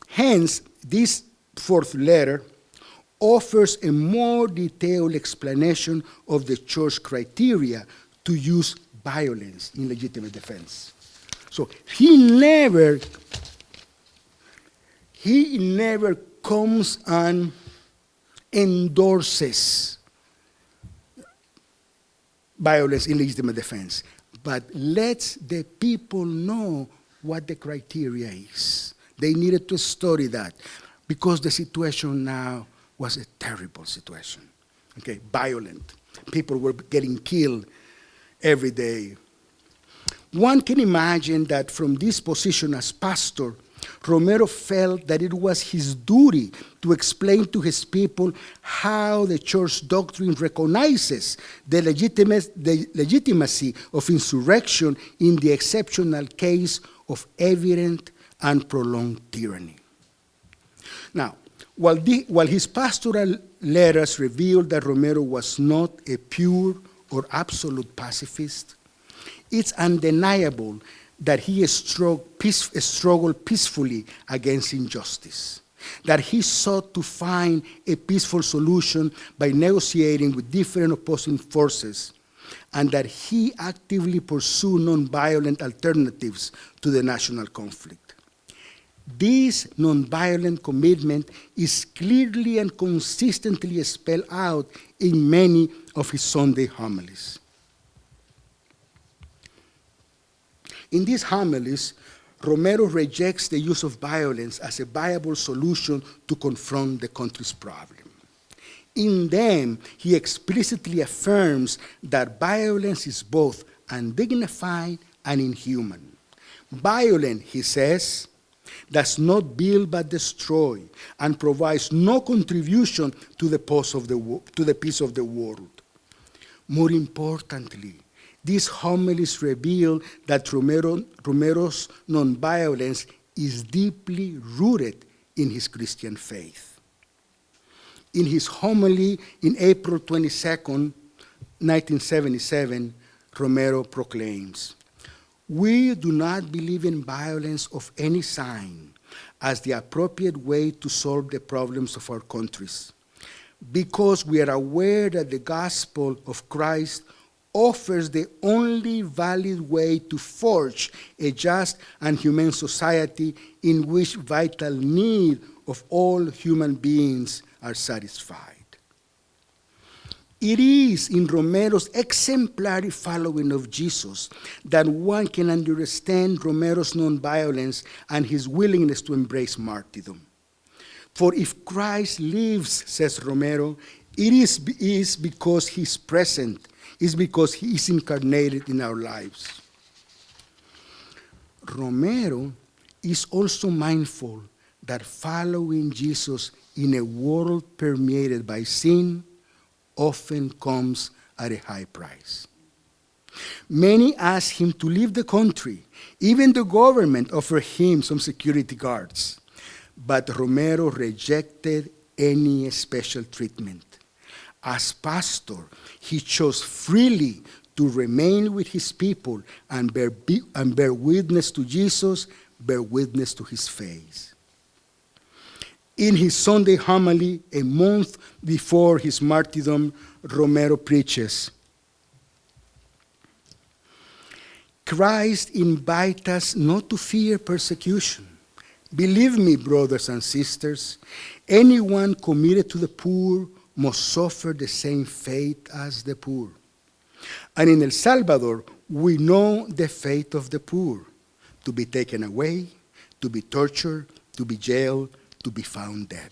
Hence, this fourth letter offers a more detailed explanation of the church criteria to use violence in legitimate defense. So he never comes and endorses violence in legitimate defense, but lets the people know what the criteria is. They needed to study that because the situation now was a terrible situation, okay, violent. People were getting killed every day. One can imagine that from this position as pastor, Romero felt that it was his duty to explain to his people how the church doctrine recognizes the legitimacy of insurrection in the exceptional case of evident and prolonged tyranny. Now, while his pastoral letters reveal that Romero was not a pure or absolute pacifist, it's undeniable that he struggled peacefully against injustice, that he sought to find a peaceful solution by negotiating with different opposing forces, and that he actively pursued nonviolent alternatives to the national conflict. This nonviolent commitment is clearly and consistently spelled out in many of his Sunday homilies. In these homilies, Romero rejects the use of violence as a viable solution to confront the country's problem. In them, he explicitly affirms that violence is both undignified and inhuman. Violence, he says, does not build but destroy, and provides no contribution to the peace of the world. More importantly, these homilies reveal that Romero's nonviolence is deeply rooted in his Christian faith. In his homily in April 22nd, 1977, Romero proclaims, "We do not believe in violence of any sign as the appropriate way to solve the problems of our countries, because we are aware that the gospel of Christ offers the only valid way to forge a just and humane society in which vital need of all human beings are satisfied." It is in Romero's exemplary following of Jesus that one can understand Romero's nonviolence and his willingness to embrace martyrdom. For if Christ lives, says Romero, it is because he's present, is because he is incarnated in our lives. Romero is also mindful that following Jesus in a world permeated by sin often comes at a high price. Many asked him to leave the country. Even the government offered him some security guards. But Romero rejected any special treatment. As pastor, he chose freely to remain with his people and bear witness to Jesus, bear witness to his faith. In his Sunday homily, a month before his martyrdom, Romero preaches, "Christ invites us not to fear persecution. Believe me, brothers and sisters, anyone committed to the poor must suffer the same fate as the poor. And in El Salvador, we know the fate of the poor: to be taken away, to be tortured, to be jailed, to be found dead."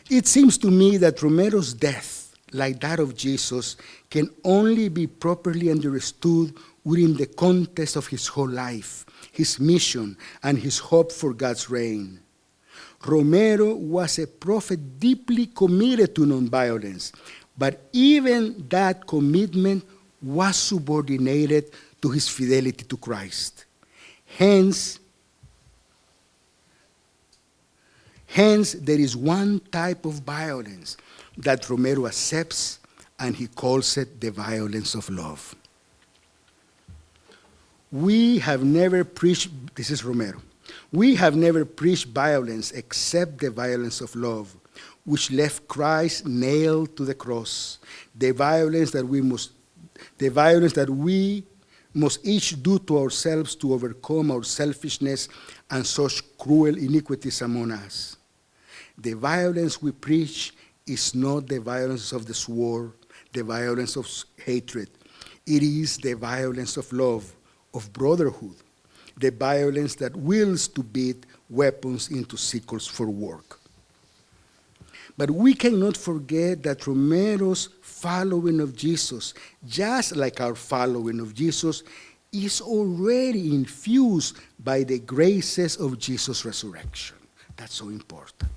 It seems to me that Romero's death, like that of Jesus, can only be properly understood within the context of his whole life, his mission, and his hope for God's reign. Romero was a prophet deeply committed to nonviolence, but even that commitment was subordinated to his fidelity to Christ. Hence, there is one type of violence that Romero accepts, and he calls it the violence of love. We have never preached, this is Romero, we have never preached violence except the violence of love, which left Christ nailed to the cross, the violence that we must each do to ourselves to overcome our selfishness and such cruel iniquities among us. The violence we preach is not the violence of the sword, the violence of hatred. It is the violence of love, of brotherhood, the violence that wills to beat weapons into sickles for work. But we cannot forget that Romero's following of Jesus, just like our following of Jesus, is already infused by the graces of Jesus' resurrection. That's so important.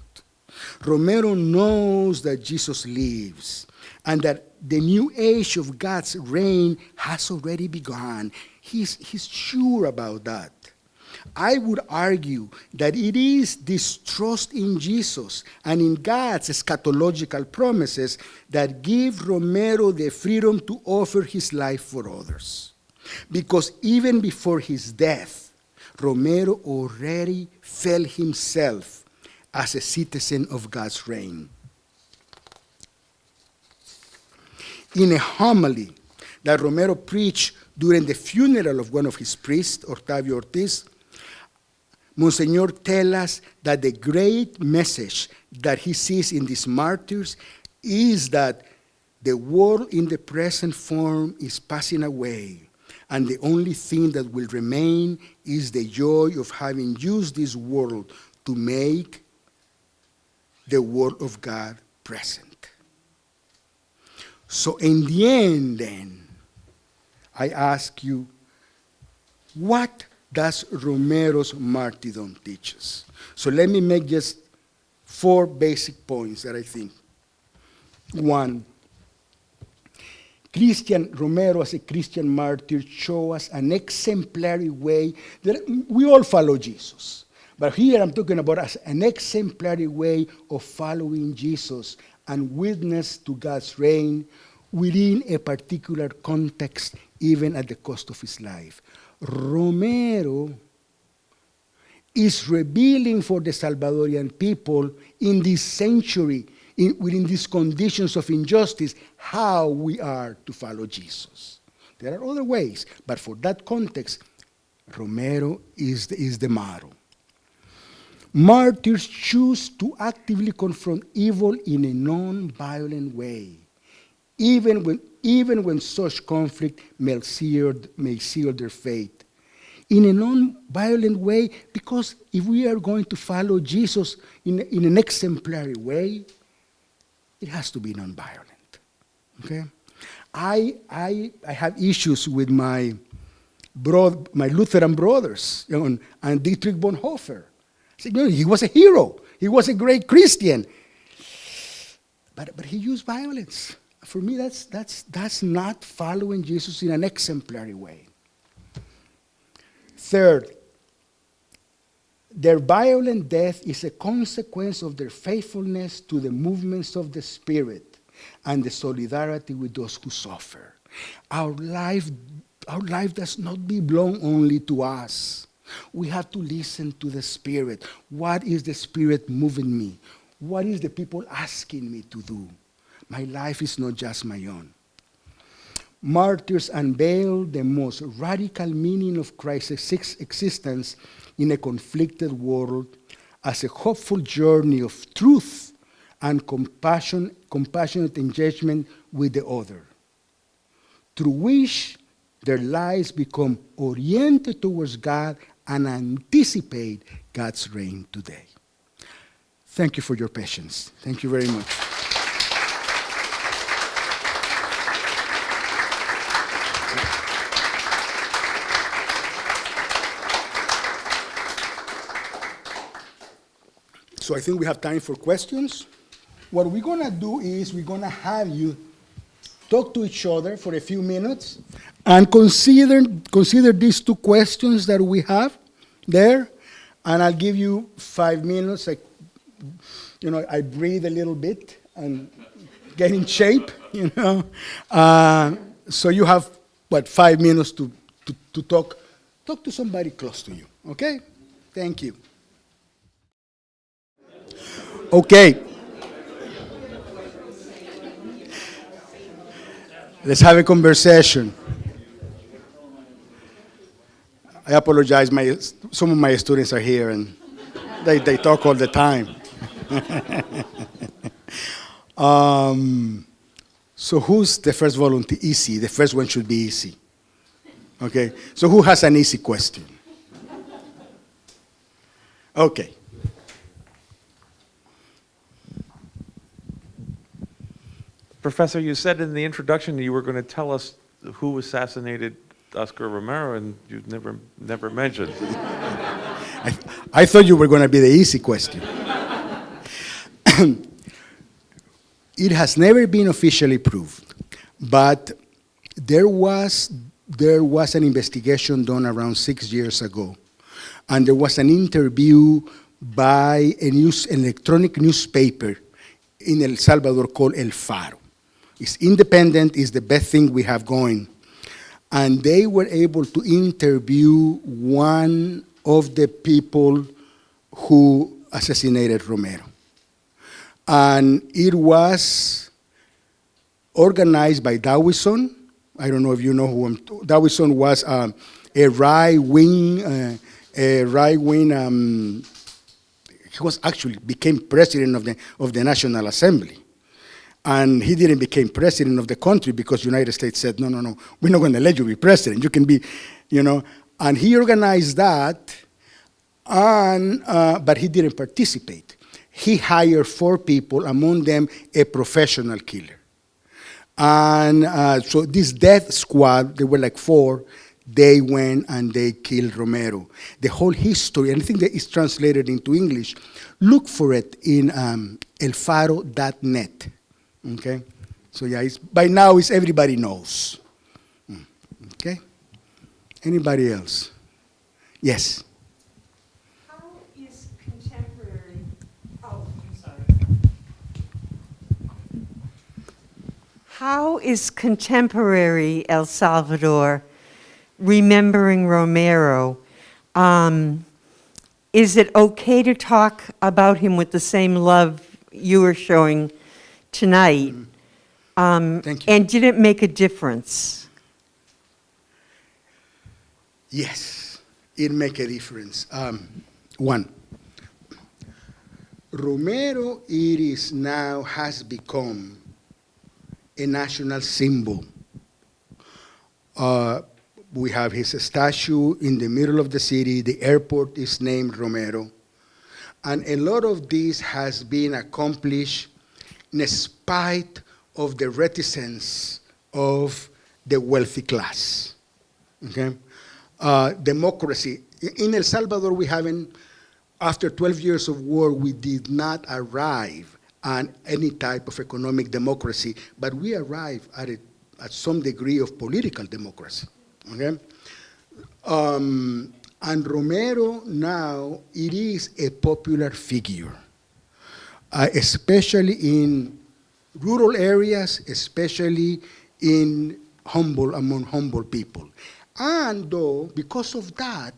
Romero knows that Jesus lives and that the new age of God's reign has already begun. He's sure about that. I would argue that it is this trust in Jesus and in God's eschatological promises that give Romero the freedom to offer his life for others. Because even before his death, Romero already felt himself as a citizen of God's reign. In a homily that Romero preached during the funeral of one of his priests, Octavio Ortiz, Monsignor tells us that the great message that he sees in these martyrs is that the world in the present form is passing away, and the only thing that will remain is the joy of having used this world to make the word of God present. So in the end, then, I ask you, what does Romero's martyrdom teach us? So let me make just 4 basic points that I think. 1, Romero as a Christian martyr shows us an exemplary way that we all follow Jesus. But here I'm talking about as an exemplary way of following Jesus and witness to God's reign within a particular context, even at the cost of his life. Romero is revealing for the Salvadorian people in this century, within these conditions of injustice, how we are to follow Jesus. There are other ways, but for that context, Romero is the model. Martyrs choose to actively confront evil in a non-violent way, even when such conflict may seal their fate. In a non-violent way, because if we are going to follow Jesus in an exemplary way, it has to be non-violent. Okay? I have issues with my Lutheran brothers, and Dietrich Bonhoeffer. I said, he was a hero. He was a great Christian. But he used violence. For me, that's not following Jesus in an exemplary way. Third, their violent death is a consequence of their faithfulness to the movements of the Spirit and the solidarity with those who suffer. Our life does not belong only to us. We have to listen to the Spirit. What is the Spirit moving me? What is the people asking me to do? My life is not just my own. Martyrs unveil the most radical meaning of Christ's existence in a conflicted world as a hopeful journey of truth and compassionate engagement with the other, through which their lives become oriented towards God and anticipate God's reign today. Thank you for your patience. Thank you very much. So I think we have time for questions. What we're going to do is we're going to have you talk to each other for a few minutes and consider these 2 questions that we have there. And I'll give you 5 minutes. I breathe a little bit and get in shape, So you have, 5 minutes to talk to somebody close to you, okay? Thank you. Okay. Let's have a conversation. I apologize. Some of my students are here, and they talk all the time. So who's the first volunteer? Easy. The first one should be easy. Okay. So who has an easy question? Okay. Professor, you said in the introduction you were going to tell us who assassinated Óscar Romero, and you never mentioned. I thought you were going to be the easy question. It has never been officially proved, but there was an investigation done around 6 years ago, and there was an interview by an electronic newspaper in El Salvador called El Faro. It's independent, it's the best thing we have going. And they were able to interview one of the people who assassinated Romero. And it was organized by Dawison I don't know if you know who that son was a right-wing, he was actually became president of the National Assembly. And he didn't become president of the country because the United States said, no, we're not going to let you be president. You can be, and he organized that, but he didn't participate. He hired 4 people, among them a professional killer. And so this death squad, they were like 4, they went and they killed Romero. The whole history, and I think that is translated into English, look for it in elfaro.net. Okay? So yeah, by now everybody knows. Okay? Anybody else? Yes? How is contemporary, I'm sorry. How is contemporary El Salvador remembering Romero? Is it okay to talk about him with the same love you were showing tonight? Thank you. And did it make a difference? Yes, it make a difference. One, Romero has become a national symbol. We have his statue in the middle of the city. The airport is named Romero. And a lot of this has been accomplished in spite of the reticence of the wealthy class. Okay? Democracy. In El Salvador, after 12 years of war, we did not arrive at any type of economic democracy, but we arrived at some degree of political democracy. Okay? And Romero now, it is a popular figure, especially in rural areas, especially among humble people. And though, because of that,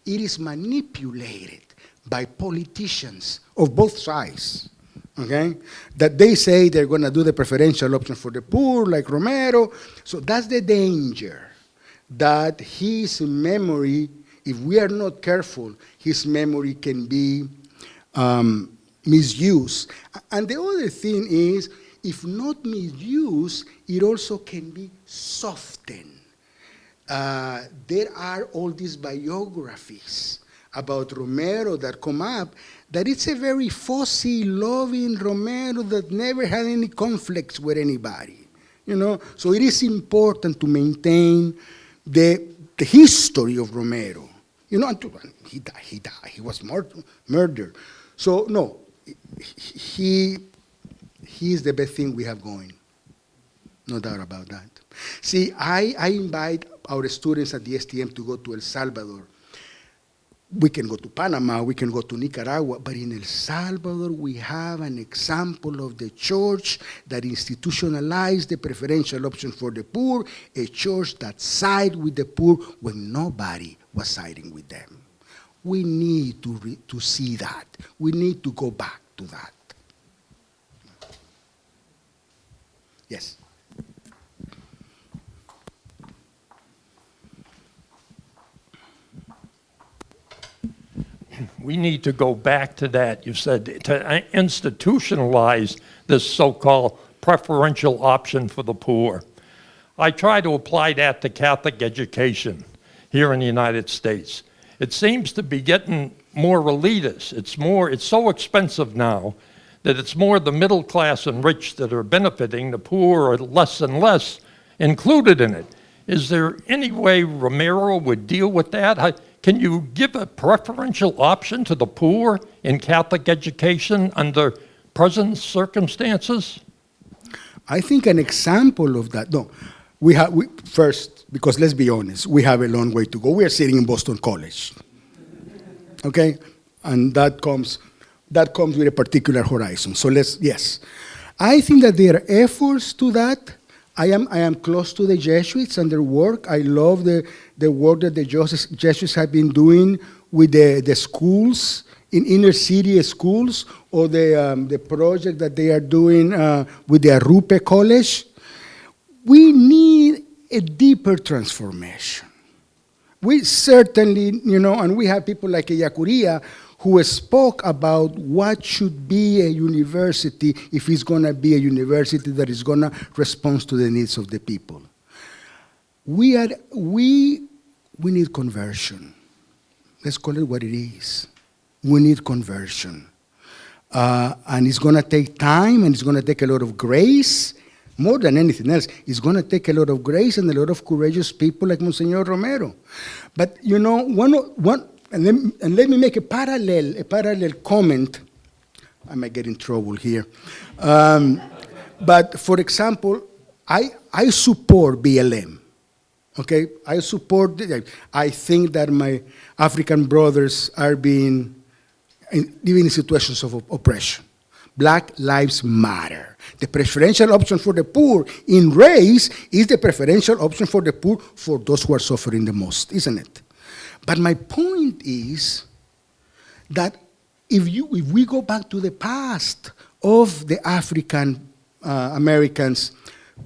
it is manipulated by politicians of both sides, okay? That they say they're going to do the preferential option for the poor, like Romero. So that's the danger, that his memory, if we are not careful, his memory can be misused. And the other thing is, if not misused, it also can be softened. There are all these biographies about Romero that come up, that it's a very fussy, loving Romero that never had any conflicts with anybody. So it is important to maintain the history of Romero. He died. He was murdered. So no, he is the best thing we have going. No doubt about that. See, I invite our students at the STM to go to El Salvador. We can go to Panama, we can go to Nicaragua, but in El Salvador we have an example of the church that institutionalized the preferential option for the poor, a church that sided with the poor when nobody was siding with them. We need to see that. We need to go back to that. Yes? We need to go back to that, you said, to institutionalize this so-called preferential option for the poor. I try to apply that to Catholic education here in the United States. It seems to be getting more elitist. It's so expensive now that it's more the middle class and rich that are benefiting. The poor are less and less included in it. Is there any way Romero would deal with that? Can you give a preferential option to the poor in Catholic education under present circumstances? I think an example of that, no, first, because let's be honest, we have a long way to go. We are sitting in Boston College, okay? And that comes with a particular horizon. So yes. I think that there are efforts to that. I am close to the Jesuits and their work. I love the work that the Jesuits have been doing with the schools, in inner city schools, or the project that they are doing with the Arrupe College. We need a deeper transformation. We certainly, and we have people like Yacuria who spoke about what should be a university if it's going to be a university that is going to respond to the needs of the people. We need conversion. Let's call it what it is. We need conversion. And it's going to take time, and it's going to take a lot of grace. More than anything else, it's going to take a lot of grace and a lot of courageous people like Monsignor Romero. But, and let me make a parallel comment. I might get in trouble here. But, for example, I support BLM. Okay, I think that my African brothers are living in situations of oppression. Black lives matter. The preferential option for the poor in race is the preferential option for the poor for those who are suffering the most, isn't it? But my point is that if we go back to the past of the African Americans'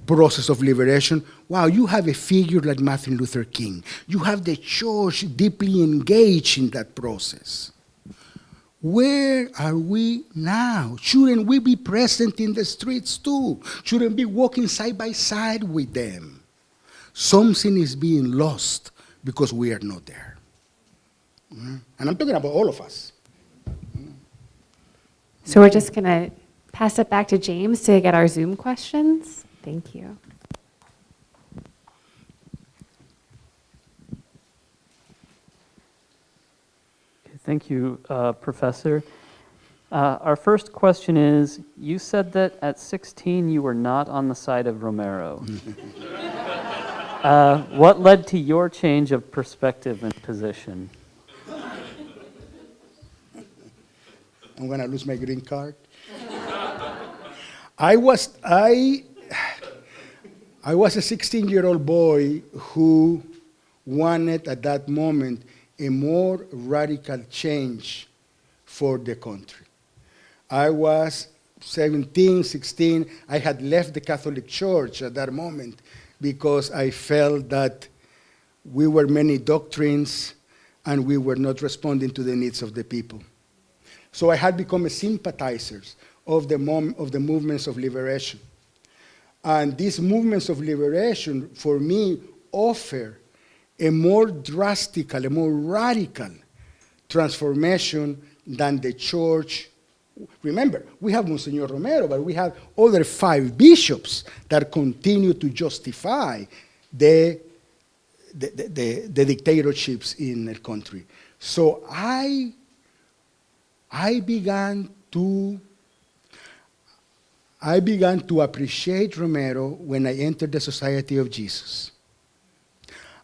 process of liberation, wow, you have a figure like Martin Luther King. You have the church deeply engaged in that process. Where are we now? Shouldn't we be present in the streets too? Shouldn't we be walking side by side with them? Something is being lost because we are not there. And I'm talking about all of us. So we're just going to pass it back to James to get our Zoom questions. Thank you. Thank you, Professor. Our first question is, you said that at 16 you were not on the side of Romero. What led to your change of perspective and position? I'm going to lose my green card. I was a 16-year-old boy who wanted at that moment a more radical change for the country. I was 17, 16. I had left the Catholic Church at that moment because I felt that we were many doctrines and we were not responding to the needs of the people. So I had become a sympathizer of the movements of liberation. And these movements of liberation, for me, offer a more drastic, a more radical transformation than the church. Remember, we have Monsignor Romero, but we have other 5 bishops that continue to justify the dictatorships in the country. So I began to appreciate Romero when I entered the Society of Jesus.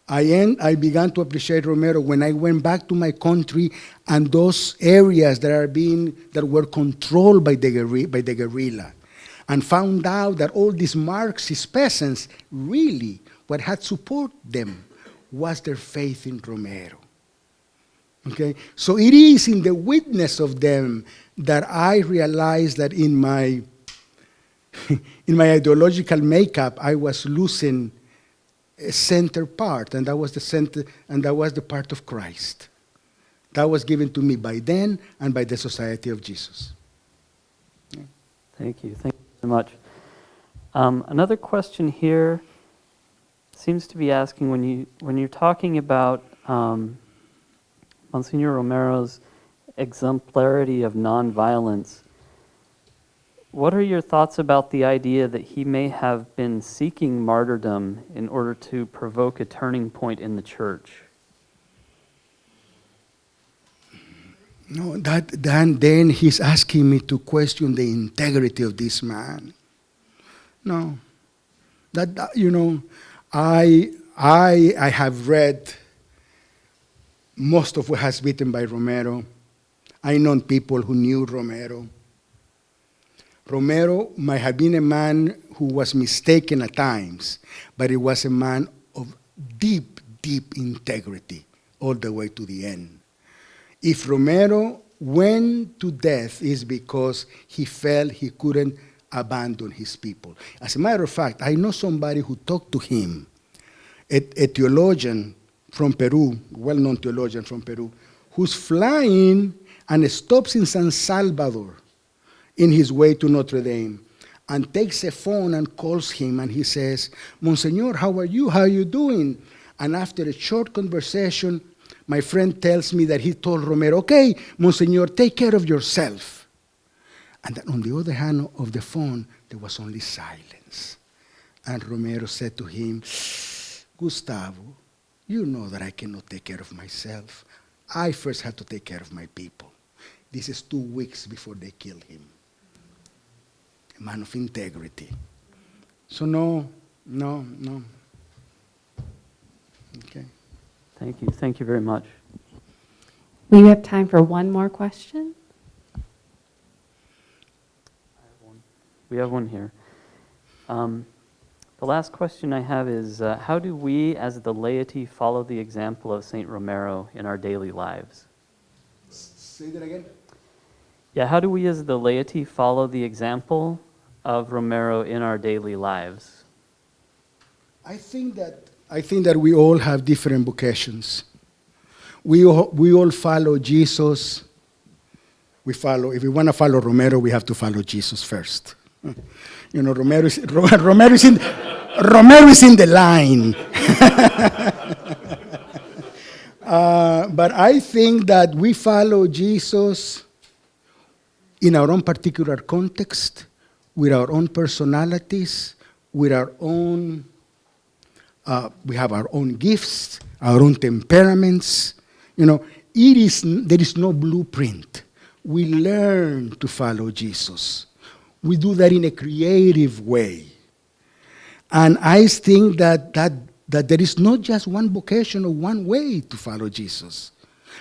I began to appreciate Romero when I went back to my country and those areas that were controlled by the guerrilla, and found out that all these Marxist peasants, really, what had supported them was their faith in Romero. Okay, so it is in the witness of them that I realized that in my ideological makeup, I was losing a center part, and that was the center, and that was the part of Christ. That was given to me by then and by the Society of Jesus. Yeah. Thank you so much. Another question here seems to be asking, when you're talking about Monsignor Romero's exemplarity of nonviolence, what are your thoughts about the idea that he may have been seeking martyrdom in order to provoke a turning point in the church? No, then he's asking me to question the integrity of this man. No, I have read most of what has written by Romero. I know people who knew Romero. Romero might have been a man who was mistaken at times, but he was a man of deep, deep integrity all the way to the end. If Romero went to death, it's because he felt he couldn't abandon his people. As a matter of fact, I know somebody who talked to him a theologian from Peru, well-known theologian from Peru, who's flying and stops in San Salvador in his way to Notre Dame and takes a phone and calls him, and he says, Monsignor, how are you? How are you doing? And after a short conversation, my friend tells me that he told Romero, okay, Monsignor, take care of yourself. And then on the other hand of the phone, there was only silence. And Romero said to him, Gustavo, you know that I cannot take care of myself. I first have to take care of my people. This is 2 weeks before they kill him. A man of integrity. So no. Okay. Thank you very much. We have time for one more question. We have one here. The last question I have is, how do we as the laity follow the example of St. Romero in our daily lives? Say that again. Yeah, how do we as the laity follow the example of Romero in our daily lives? I think that we all have different vocations. We all follow Jesus. If we want to follow Romero, we have to follow Jesus first. You know, Romero is in the line. But I think that we follow Jesus in our own particular context, with our own personalities, with our own, we have our own gifts, our own temperaments. You know, there is no blueprint. We learn to follow Jesus. We do that in a creative way. And I think that there is not just one vocation or one way to follow Jesus.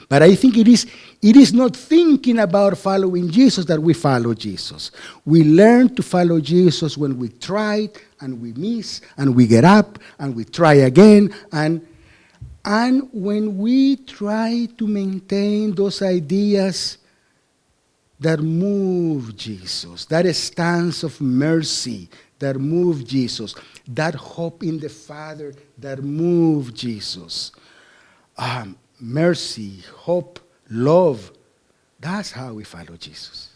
But I think it is not thinking about following Jesus that we follow Jesus. We learn to follow Jesus when we try and we miss and we get up and we try again. And when we try to maintain those ideas that move Jesus, that stance of mercy that move Jesus, that hope in the Father that move Jesus. Mercy, hope, love, that's how we follow Jesus.